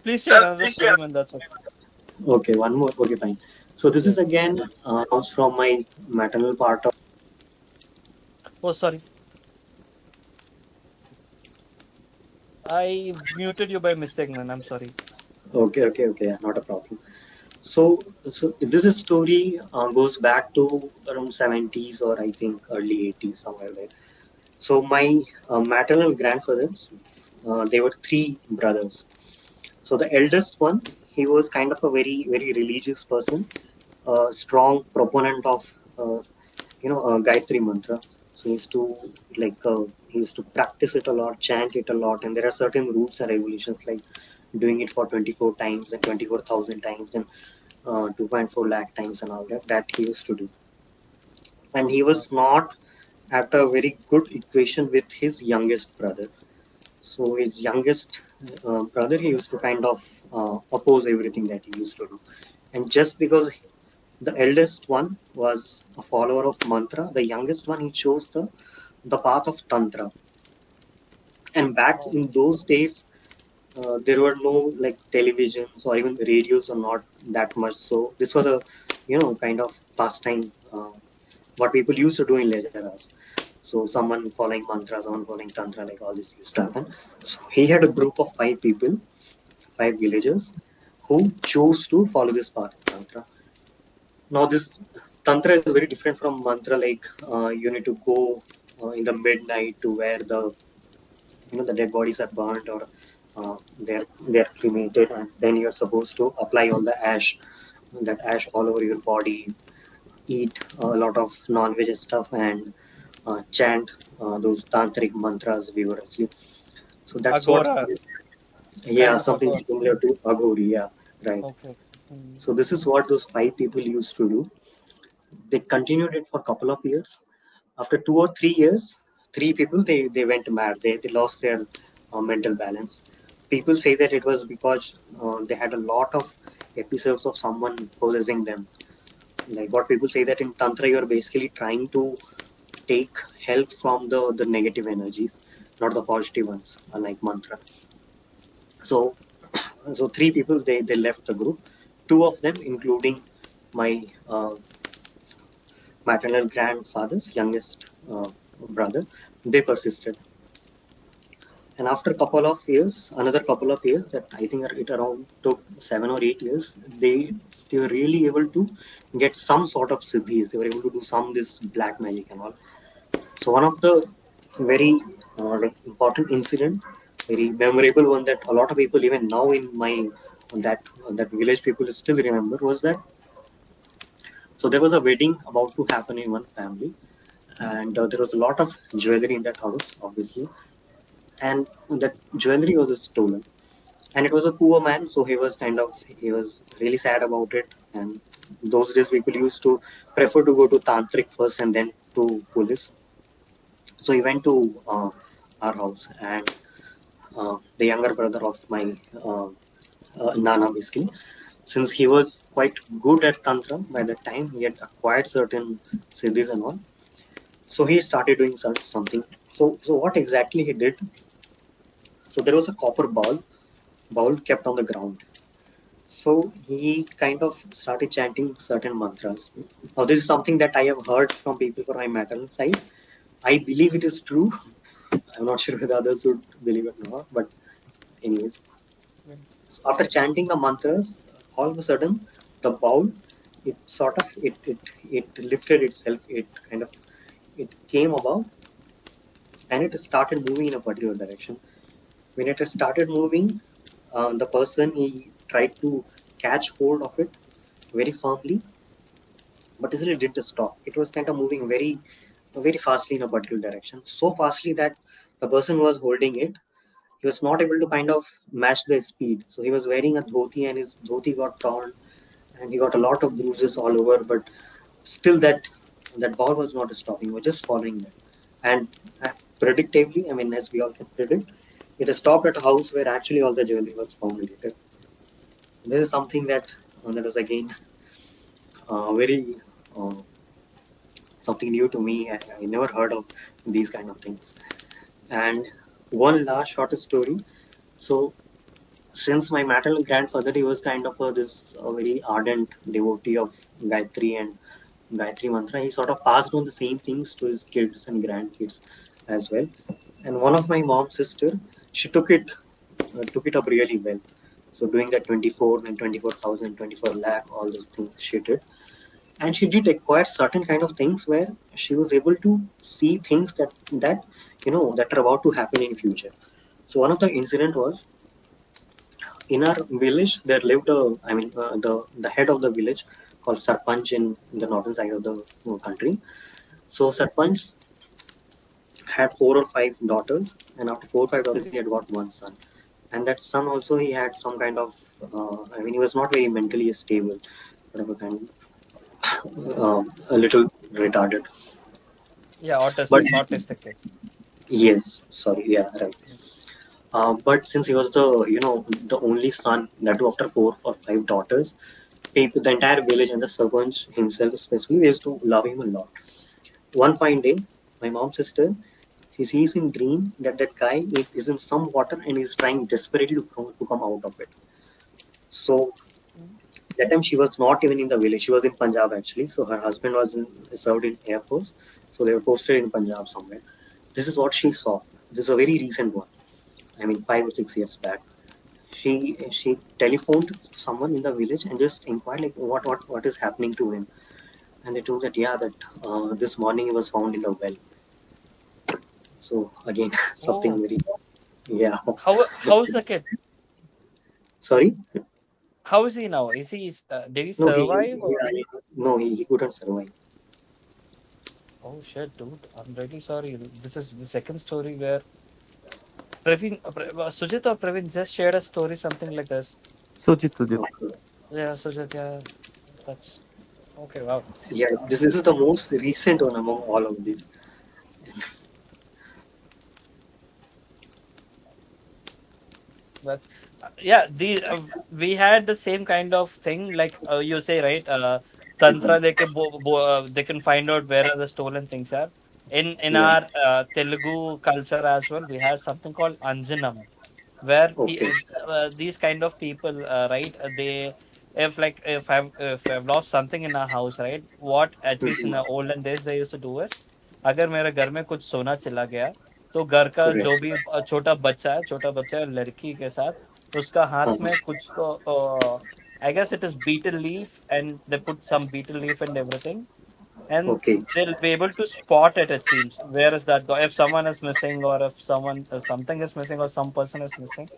S1: Please share another story, man. That's okay.
S7: Okay, one more. Okay, fine. So this
S1: Yeah.
S7: is again comes from my maternal part of.
S1: Oh, sorry. I muted you by mistake, man. I'm sorry.
S7: Okay, yeah, not a problem. So this is story goes back to around 70s or I think early 80s somewhere there. So my maternal grandfathers, they were three brothers. So the eldest one, he was kind of a very religious person, a strong proponent of Gayatri mantra. So he used to practice it a lot, chant it a lot, and there are certain rules and regulations like doing it for 24 times and 24,000 times and 2.4 lakh times and all that he used to do. and he was not at a very good equation with his youngest brother. So his youngest brother, he used to kind of oppose everything that he used to do. And just because the eldest one was a follower of mantra, the youngest one, he chose the path of tantra. And back in those days, there were no like televisions or even radios or not that much. So this was a, kind of pastime, what people used to do in leisure hours. So someone following mantra, someone following tantra, like all this used to happen. So he had a group of 5 people, 5 villagers, who chose to follow this path of tantra. Now this tantra is very different from mantra. Like you need to go in the midnight to where the dead bodies are burnt, or they're cremated, and then you're supposed to apply all the ash, that ash all over your body, eat a lot of non-veg stuff, and chant those tantric mantras vigorously. So that's
S1: Agora.
S7: yeah,
S1: Kind of
S7: something
S1: agora.
S7: similar to Aghori, yeah, right.
S1: Okay.
S7: So this is what those 5 people used to do. They continued it for a couple of years. After 2 or 3 years, 3 people, they went mad. They lost their mental balance. People say that it was because they had a lot of episodes of someone possessing them. Like what people say, that in tantra you're basically trying to take help from the negative energies, not the positive ones, unlike mantra. So 3 people, they left the group. 2 of them, including my maternal grandfather's youngest brother, they persisted. And after a couple of years, another couple of years, that I think it around took 7 or 8 years, they were really able to get some sort of siddhis. They were able to do some this black magic and all. So one of the very like important incident, very memorable one, that a lot of people even now in my that village people still remember, was that. So there was a wedding about to happen in one family, and there was a lot of jewelry in that house, obviously, and that jewelry was stolen. And it was a poor man, so he was really sad about it. And those days people used to prefer to go to tantric first and then to police. So he went to our house, and the younger brother of my nana, basically, since he was quite good at tantra by that time, he had acquired certain siddhis and all. So he started doing something. So what exactly he did? So there was a copper bowl kept on the ground. So he kind of started chanting certain mantras. Now this is something that I have heard from people from my maternal side. I believe it is true. I'm not sure whether others would believe it or not, but anyways. So after chanting the mantras, all of a sudden the bowl, it sort of it lifted itself. It came above, and it started moving in a particular direction. When it started moving, the person, he tried to catch hold of it very firmly, but still it didn't stop. It was kind of moving very, very fastly in a particular direction. So fastly that the person who was holding it, he was not able to kind of match the speed. So he was wearing a dhoti, and his dhoti got torn, and he got a lot of bruises all over. But still, that ball was not stopping. He was just following that, and predictably, I mean, as we all can predict, it stopped at a house where actually all the jewelry was found later. This is something that was again very something new to me. I never heard of these kind of things. And one last short story. So since my maternal grandfather, he was kind of this very ardent devotee of Gayatri and Gayatri mantra, he sort of passed on the same things to his kids and grandkids as well. And one of my mom's sister, she took it up really well. So doing that 24 and 24,000, 24 lakh, all those things she did. And she did acquire certain kind of things where she was able to see things that are about to happen in future. So one of the incident was, in our village there lived the head of the village called Sarpanch in the northern side of the country. So Sarpanch had 4 or 5 daughters, and after 4 or 5 daughters he had got one son. And that son also, he had some kind of he was not very mentally stable, sort of a kind a little retarded.
S1: Yeah,
S7: But
S1: autistic kids.
S7: yes, sorry, yeah, right. But since he was the only son, that too after 4 or 5 daughters, people, the entire village and the servants himself especially, they used to love him a lot. One fine day, my mom's sister, she sees in dream that that guy is in some water and he's trying desperately to come out of it. So that time she was not even in the village. She was in Punjab actually. So her husband was served in Air Force. So they were posted in Punjab somewhere. This is what she saw. This is a very recent one. I mean, 5 or 6 years back. She telephoned to someone in the village and just inquired like what is happening to him. And they told that yeah, that this morning he was found in the well. So again, something
S1: Oh,
S7: very yeah.
S1: how's the kid?
S7: Sorry.
S1: How is he now? Did he
S7: No,
S1: survive or?
S7: yeah, no, he couldn't survive.
S1: Oh shit, dude! I'm really sorry. This is the second story where Sujit or Praveen just shared a story, something like this.
S8: Sujit.
S7: Okay.
S1: Yeah, Sujit, yeah, that's okay. Wow.
S7: Yeah, this is the most recent one among all of these.
S1: That's yeah. We had the same kind of thing, like you say, right?
S7: Mhm.
S1: Tantra, they can find out where are the stolen things are. In
S7: Yeah.
S1: our Telugu culture as well, we have something called Anjanam, where
S7: Okay.
S1: these kind of people, right? They if I've lost something in our house, right? What at least in
S7: Mhm.
S1: the olden days they used to do is, अगर मेरे घर में कुछ सोना चला गया तो घर का जो
S7: Right.
S1: भी छोटा बच्चा है लड़की के साथ उसका हाथ
S7: Uh-huh.
S1: में कुछ तो I guess it is betel leaf and they put some betel leaf and everything and
S7: Okay.
S1: they'll be able to spot it, it seems, where is that if someone is missing or if something is missing or some person is missing,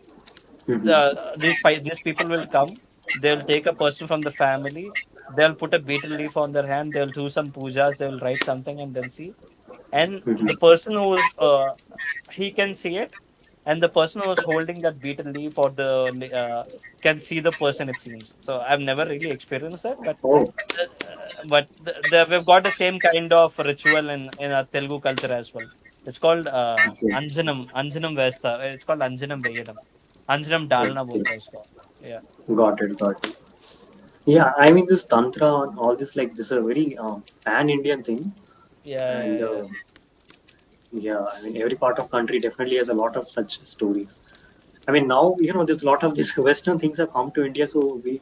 S7: Mhm.
S1: these people will come. They'll take a person from the family. They'll put a betel leaf on their hand. They'll do some pujas. They'll write something and then see. And
S7: Mhm.
S1: the person who's he can see it, and the person who is holding that betel leaf or can see the person. It seems so. I've never really experienced it,
S7: Oh.
S1: we've got the same kind of ritual in our Telugu culture as well. It's called
S7: Okay.
S1: Anjanam Vesta. It's called Anjanam Veyadam. Anjanam Dalna
S7: Okay.
S1: बोलते हैं उसको. Yeah.
S7: Got it. Got it. Yeah, I mean this tantra and all this like this is a very pan-Indian thing,
S1: Yeah,
S7: and
S1: yeah, yeah.
S7: yeah, I mean every part of country definitely has a lot of such stories. I mean now there's a lot of these Western things have come to India, so we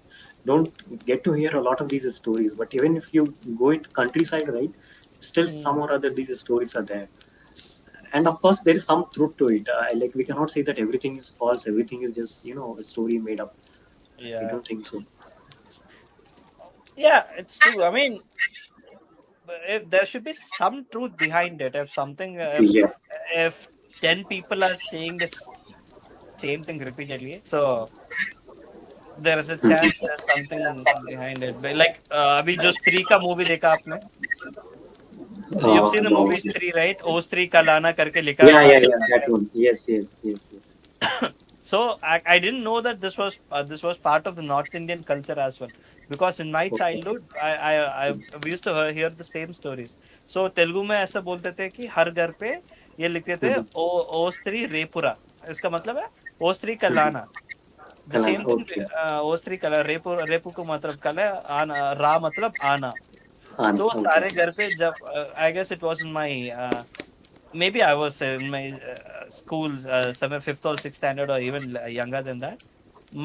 S7: don't get to hear a lot of these stories. But even if you go into countryside, right, still some
S1: Mm,
S7: or other these stories are there. And of course there is some truth to it. Like we cannot say that everything is false, everything is just a story made up. I
S1: yeah.
S7: don't think so.
S1: Yeah, it's true. I mean, if there should be some truth behind it. If something,
S7: Yeah.
S1: if 10 people are saying the same thing repeatedly, so there is a chance
S7: Mhm.
S1: there's something behind it. But like, अभी जो स्त्री का movie देखा आपने? You've seen the
S7: No.
S1: movie Stree, right? O Stree का लाना करके लिखा
S7: Yeah,
S1: था
S7: yeah,
S1: जब
S7: yeah. That one. Yes, yes, yes, yes.
S1: So I didn't know that this was part of the North Indian culture as well. Because in my
S7: Okay.
S1: childhood, we used to hear the same stories. So Telugu में ऐसा बोलते थे कि हर घर पे ये लिखते थे
S7: Mhm.
S1: ओ स्त्री रेपुरा. इसका मतलब है ओ स्त्री का
S7: Mhm.
S1: लाना. The
S7: Kalana.
S1: same thing.
S7: Okay.
S1: ओ स्त्री का रेपु को मतलब कल है आना रा मतलब आना. तो
S7: Okay.
S1: सारे घर पे जब I guess it was in my maybe I was in my school somewhere fifth or sixth standard or even younger than that.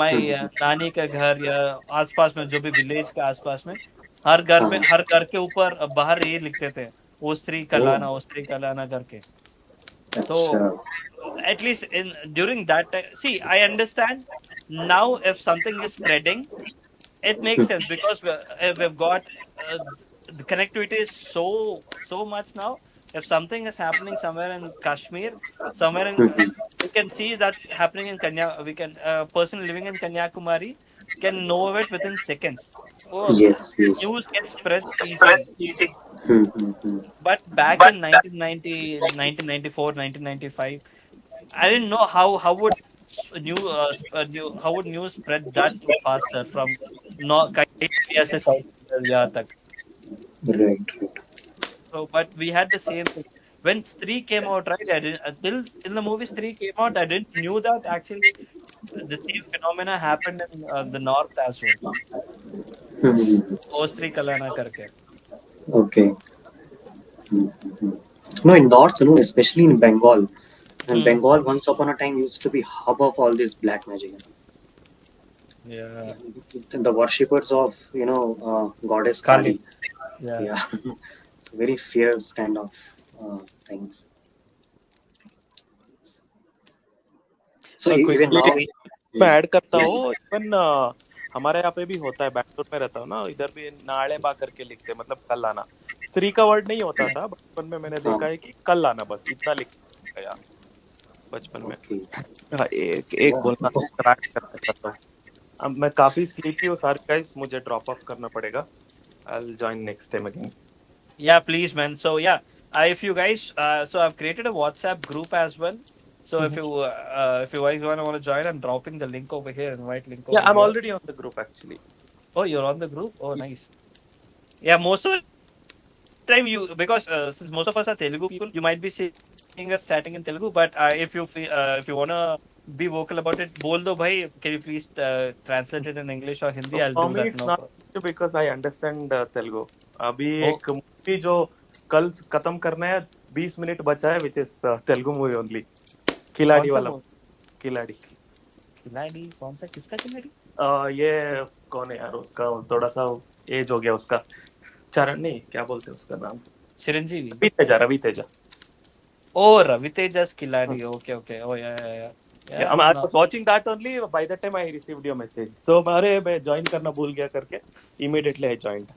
S1: My
S7: Mhm.
S1: नानी के घर या आसपास में जो भी विलेज के आसपास में हर घर के ऊपर बाहर ये लिखते थे
S7: Oh,
S1: ओ स्त्री का लाना करके.
S7: that's
S1: So at least in during that time, see, I understand now if something is spreading, it makes sense because we've got the connectivity is so much now. If something is happening somewhere in Kashmir, somewhere in we can see that happening in Kanya. We can a person living in Kanyakumari can know of it within seconds. Oh,
S7: yes, yes.
S1: news gets spread easily.
S7: Mhm.
S1: But back in 1990, 1994, 1995, I didn't know how would news spread that faster from North India से South India यहाँ तक.
S7: Right, right.
S1: So, but we had the same thing when three came out, right? I didn't till the movies three came out. I didn't knew that actually the same phenomena happened in the north as well.
S7: Hmm.
S1: Ostri Kalana karke.
S7: Okay. No, in North, no, especially in Bengal. And
S1: Hmm.
S7: Bengal, once upon a time, used to be hub of all this black magic.
S1: Yeah.
S7: The worshippers of, goddess
S1: Kali.
S7: Kali.
S1: Yeah.
S7: Yeah. So very fierce kind of things. So even
S6: quickly
S7: now,
S6: मैं
S7: hmm,
S6: add करता
S7: yeah.
S6: हूँ even हमारे यहाँ पे भी होता है बैंगलोर में रहता हूँ ना इधर भी नाले बा करके लिखते हैं मतलब कल आना स्त्री का वर्ड नहीं होता था बचपन में मैंने देखा
S7: हाँ,
S6: है कि कल आना बस इतना लिखा यार बचपन में
S7: okay.
S6: हाँ, एक एक बोलना ट्राई करता हूँ अब मैं काफी स्लीपी हूँ सारे गाइस मुझे ड्रॉप ऑफ करना पड़ेगा I will join next time again
S1: Yeah, please, man. So yeah, if you guys, so I've created a WhatsApp group as well. So if you guys want to join, I'm dropping the link over here, invite link
S6: या
S1: over
S6: I am
S1: here.
S6: Already on the group actually
S1: Oh, you're on the group. Oh, nice. Yeah, most of the time you because since most of us are Telugu people, you might be seeing us chatting in Telugu. But if you wanna be vocal about it, bol do bhai. Can you please translate it in English or Hindi? I'll
S6: for
S1: do
S6: me
S1: that.
S6: It's
S1: No problem.
S6: Not because I understand Telugu अभी
S1: Oh,
S6: एक movie जो कल खत्म करना है 20 minute बचा है which is Telugu movie only
S1: कौन
S6: खिलाड़ी
S1: सा
S6: वाला
S1: movie?
S6: खिलाड़ी
S1: खिलाड़ी कौन सा किसका खिलाड़ी?
S6: ये कौन है यार उसका थोड़ा सा एज हो गया उसका चरण नहीं क्या बोलते हैं उसका नाम
S1: Chiranjeevi.
S6: Ravi Teja
S1: Oh, Ravi Tejas Killadi. Okay, okay. Oh, yeah, yeah, yeah.
S6: Yeah,
S1: Yeah,
S6: I
S1: no.
S6: was watching that only. By the time I received your message, so अरे मैं join करना भूल गया करके immediately I joined.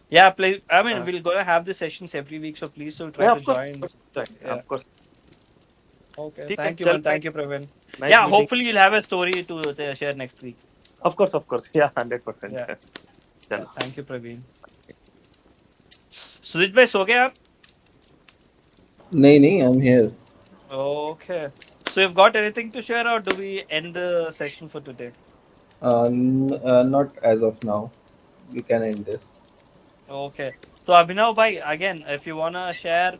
S1: Yeah, play. I mean,
S6: Uh,
S1: we're gonna have the sessions every week, so please do try
S6: yeah,
S1: to
S6: of course,
S1: join.
S6: join.
S1: Yeah.
S6: Of course.
S1: Okay.
S6: ठीक है,
S1: Thank you,
S6: चल
S1: man.
S6: भाई.
S1: Thank you, Praveen.
S6: Nice
S1: Yeah,
S6: meeting.
S1: hopefully you'll have a story to share next week.
S6: Of course. Yeah, 100%.
S1: Yeah. Yeah.
S6: चलो.
S1: Thank you, Praveen. Sudhit bhai, so gaya aap?
S8: नहीं नहीं, I'm here.
S1: Okay. So you've got anything to share, or do we end the session for today?
S8: Not as of now. We can end this.
S1: Okay. So Abhinav bhai, again, if you wanna share,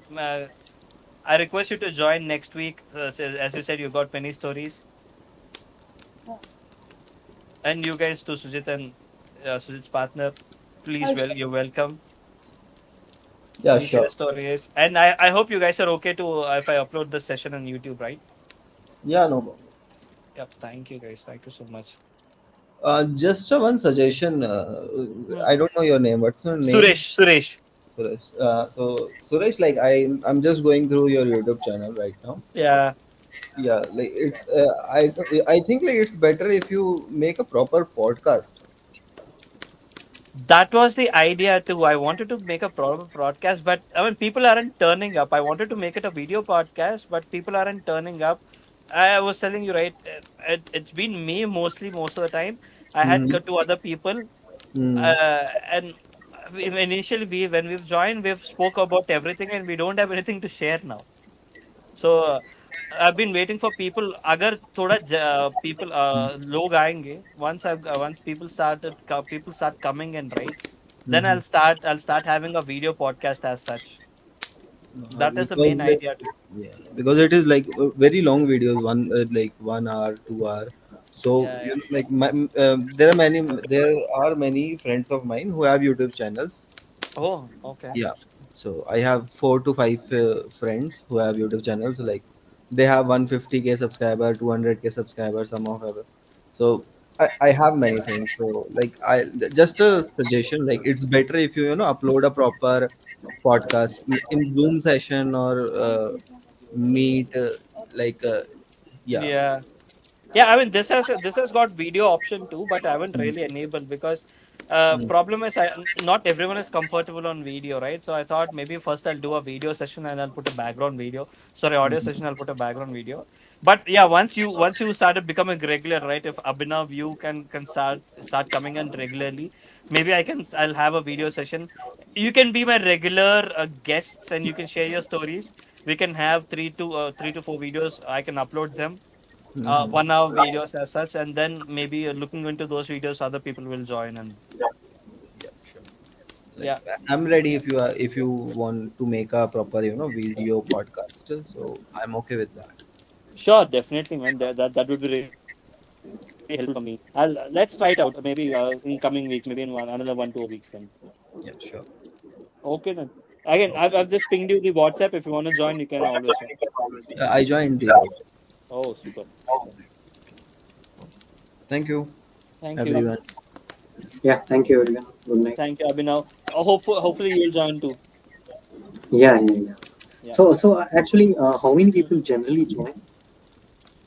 S1: I request you to join next week. As you said, you got many stories. And you guys to Sujit and Sujit's partner, please,
S3: I'll
S1: you're welcome.
S8: Yeah,
S1: Please share
S8: sure.
S1: stories. And I hope you guys are okay to if I upload this session on YouTube, right?
S8: Yeah, no problem.
S1: Yep. Thank you, guys. Thank you so much.
S8: Just one suggestion.
S1: Hmm.
S8: I don't know your name. What's your name?
S1: Suresh.
S8: Suresh. So Suresh, like I'm just going through your YouTube channel right now.
S1: Yeah.
S8: Yeah, like it's I think like it's better if you make a proper podcast.
S1: That was the idea too. I wanted to make a proper broadcast, but I mean, people aren't turning up. I wanted to make it a video podcast, but people aren't turning up. I was telling you, right? It's been me mostly most of the time. I had
S8: Mm-hmm.
S1: two other people,
S8: Mm.
S1: and initially when we've joined, we've spoke about everything, and we don't have anything to share now. So I've been waiting for people. अगर थोड़ा people लोग आएंगे, once people start coming in, right? Then
S8: Mm-hmm.
S1: I'll start having a video podcast as such. That is the
S8: Because
S1: main
S8: like
S1: idea too.
S8: yeah, because it is like very long videos, one like 1 hour, 2 hour. So
S1: Yeah,
S8: you
S1: yeah.
S8: know, like there are many friends of mine who have YouTube channels.
S1: Oh, okay.
S8: Yeah. So I have 4 to 5 friends who have YouTube channels. Like they have 150K subscriber, 200K subscriber, some of have. So I have many things. So like just a suggestion. Like it's better if you upload a proper podcast in Zoom session or meet like yeah.
S1: Yeah. Yeah, I mean this has got video option too, but I haven't
S8: Mm,
S1: really enabled because
S8: mm,
S1: problem is not everyone is comfortable on video, right? So I thought maybe first I'll do a video session and I'll put a background video. Sorry, audio
S8: mm,
S1: session, I'll put a background video. But yeah, once you started becoming regular, right? If Abhinav you can start coming in regularly, maybe I'll have a video session. You can be my regular guests and you can share your stories. We can have three to four videos. I can upload them 1 hour videos as such, and then maybe looking into those videos, other people will join and
S8: yeah, sure. Like,
S1: Yeah.
S8: I'm ready if you want to make a proper video podcast. So I'm okay with that.
S1: Sure, definitely, man. That would be really helpful for me. Let's try it out. Maybe in coming week, maybe in another 1 2 weeks then.
S8: Yeah, sure.
S1: Okay then. Again, I've just pinged you the WhatsApp. If you want to join, you can always join.
S8: I joined the group.
S1: Oh, super.
S8: Thank you,
S1: Thank you.
S8: everyone.
S7: Yeah, thank you everyone. Good night.
S1: Thank you, Abhinav. Hopefully you'll join too.
S7: Yeah, yeah, yeah.
S1: Yeah.
S7: So actually, how many people generally join?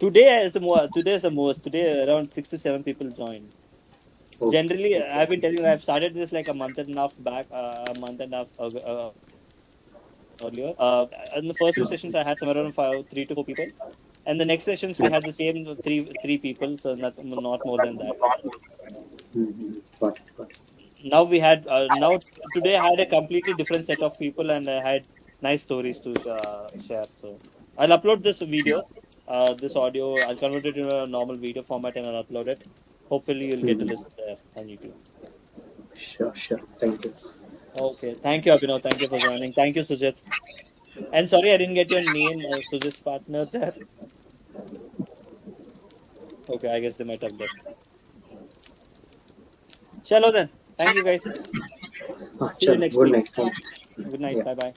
S1: Today is the most. Today around 6 to 7 people joined.
S7: Okay,
S1: Generally,
S7: okay.
S1: I've been telling you, I've started this like a month and a half back, a month and a half earlier. In the first two sessions, I had somewhere around 3 to 4 people, and the next sessions we had the same three people, so not more than that.
S7: Mm-hmm. Got it, got it.
S1: Now we had now today I had a completely different set of people, and I had nice stories to share. So I'll upload this video, this audio. I'll convert it into a normal video format and I'll upload it. Hopefully, you'll get to
S7: Mm-hmm.
S1: listen there on YouTube.
S7: Sure, sure. Thank you.
S1: Okay, thank you, Abhinav. Thank you for joining. Thank you, Sujit. And sorry, I didn't get your name, Sujit's partner there. Okay, I guess they might have left. Chalo then. Thank you, guys. See you
S7: Sure.
S1: next
S7: Good
S1: week.
S7: night. Thank you.
S1: Good night.
S7: Yeah.
S1: Bye bye.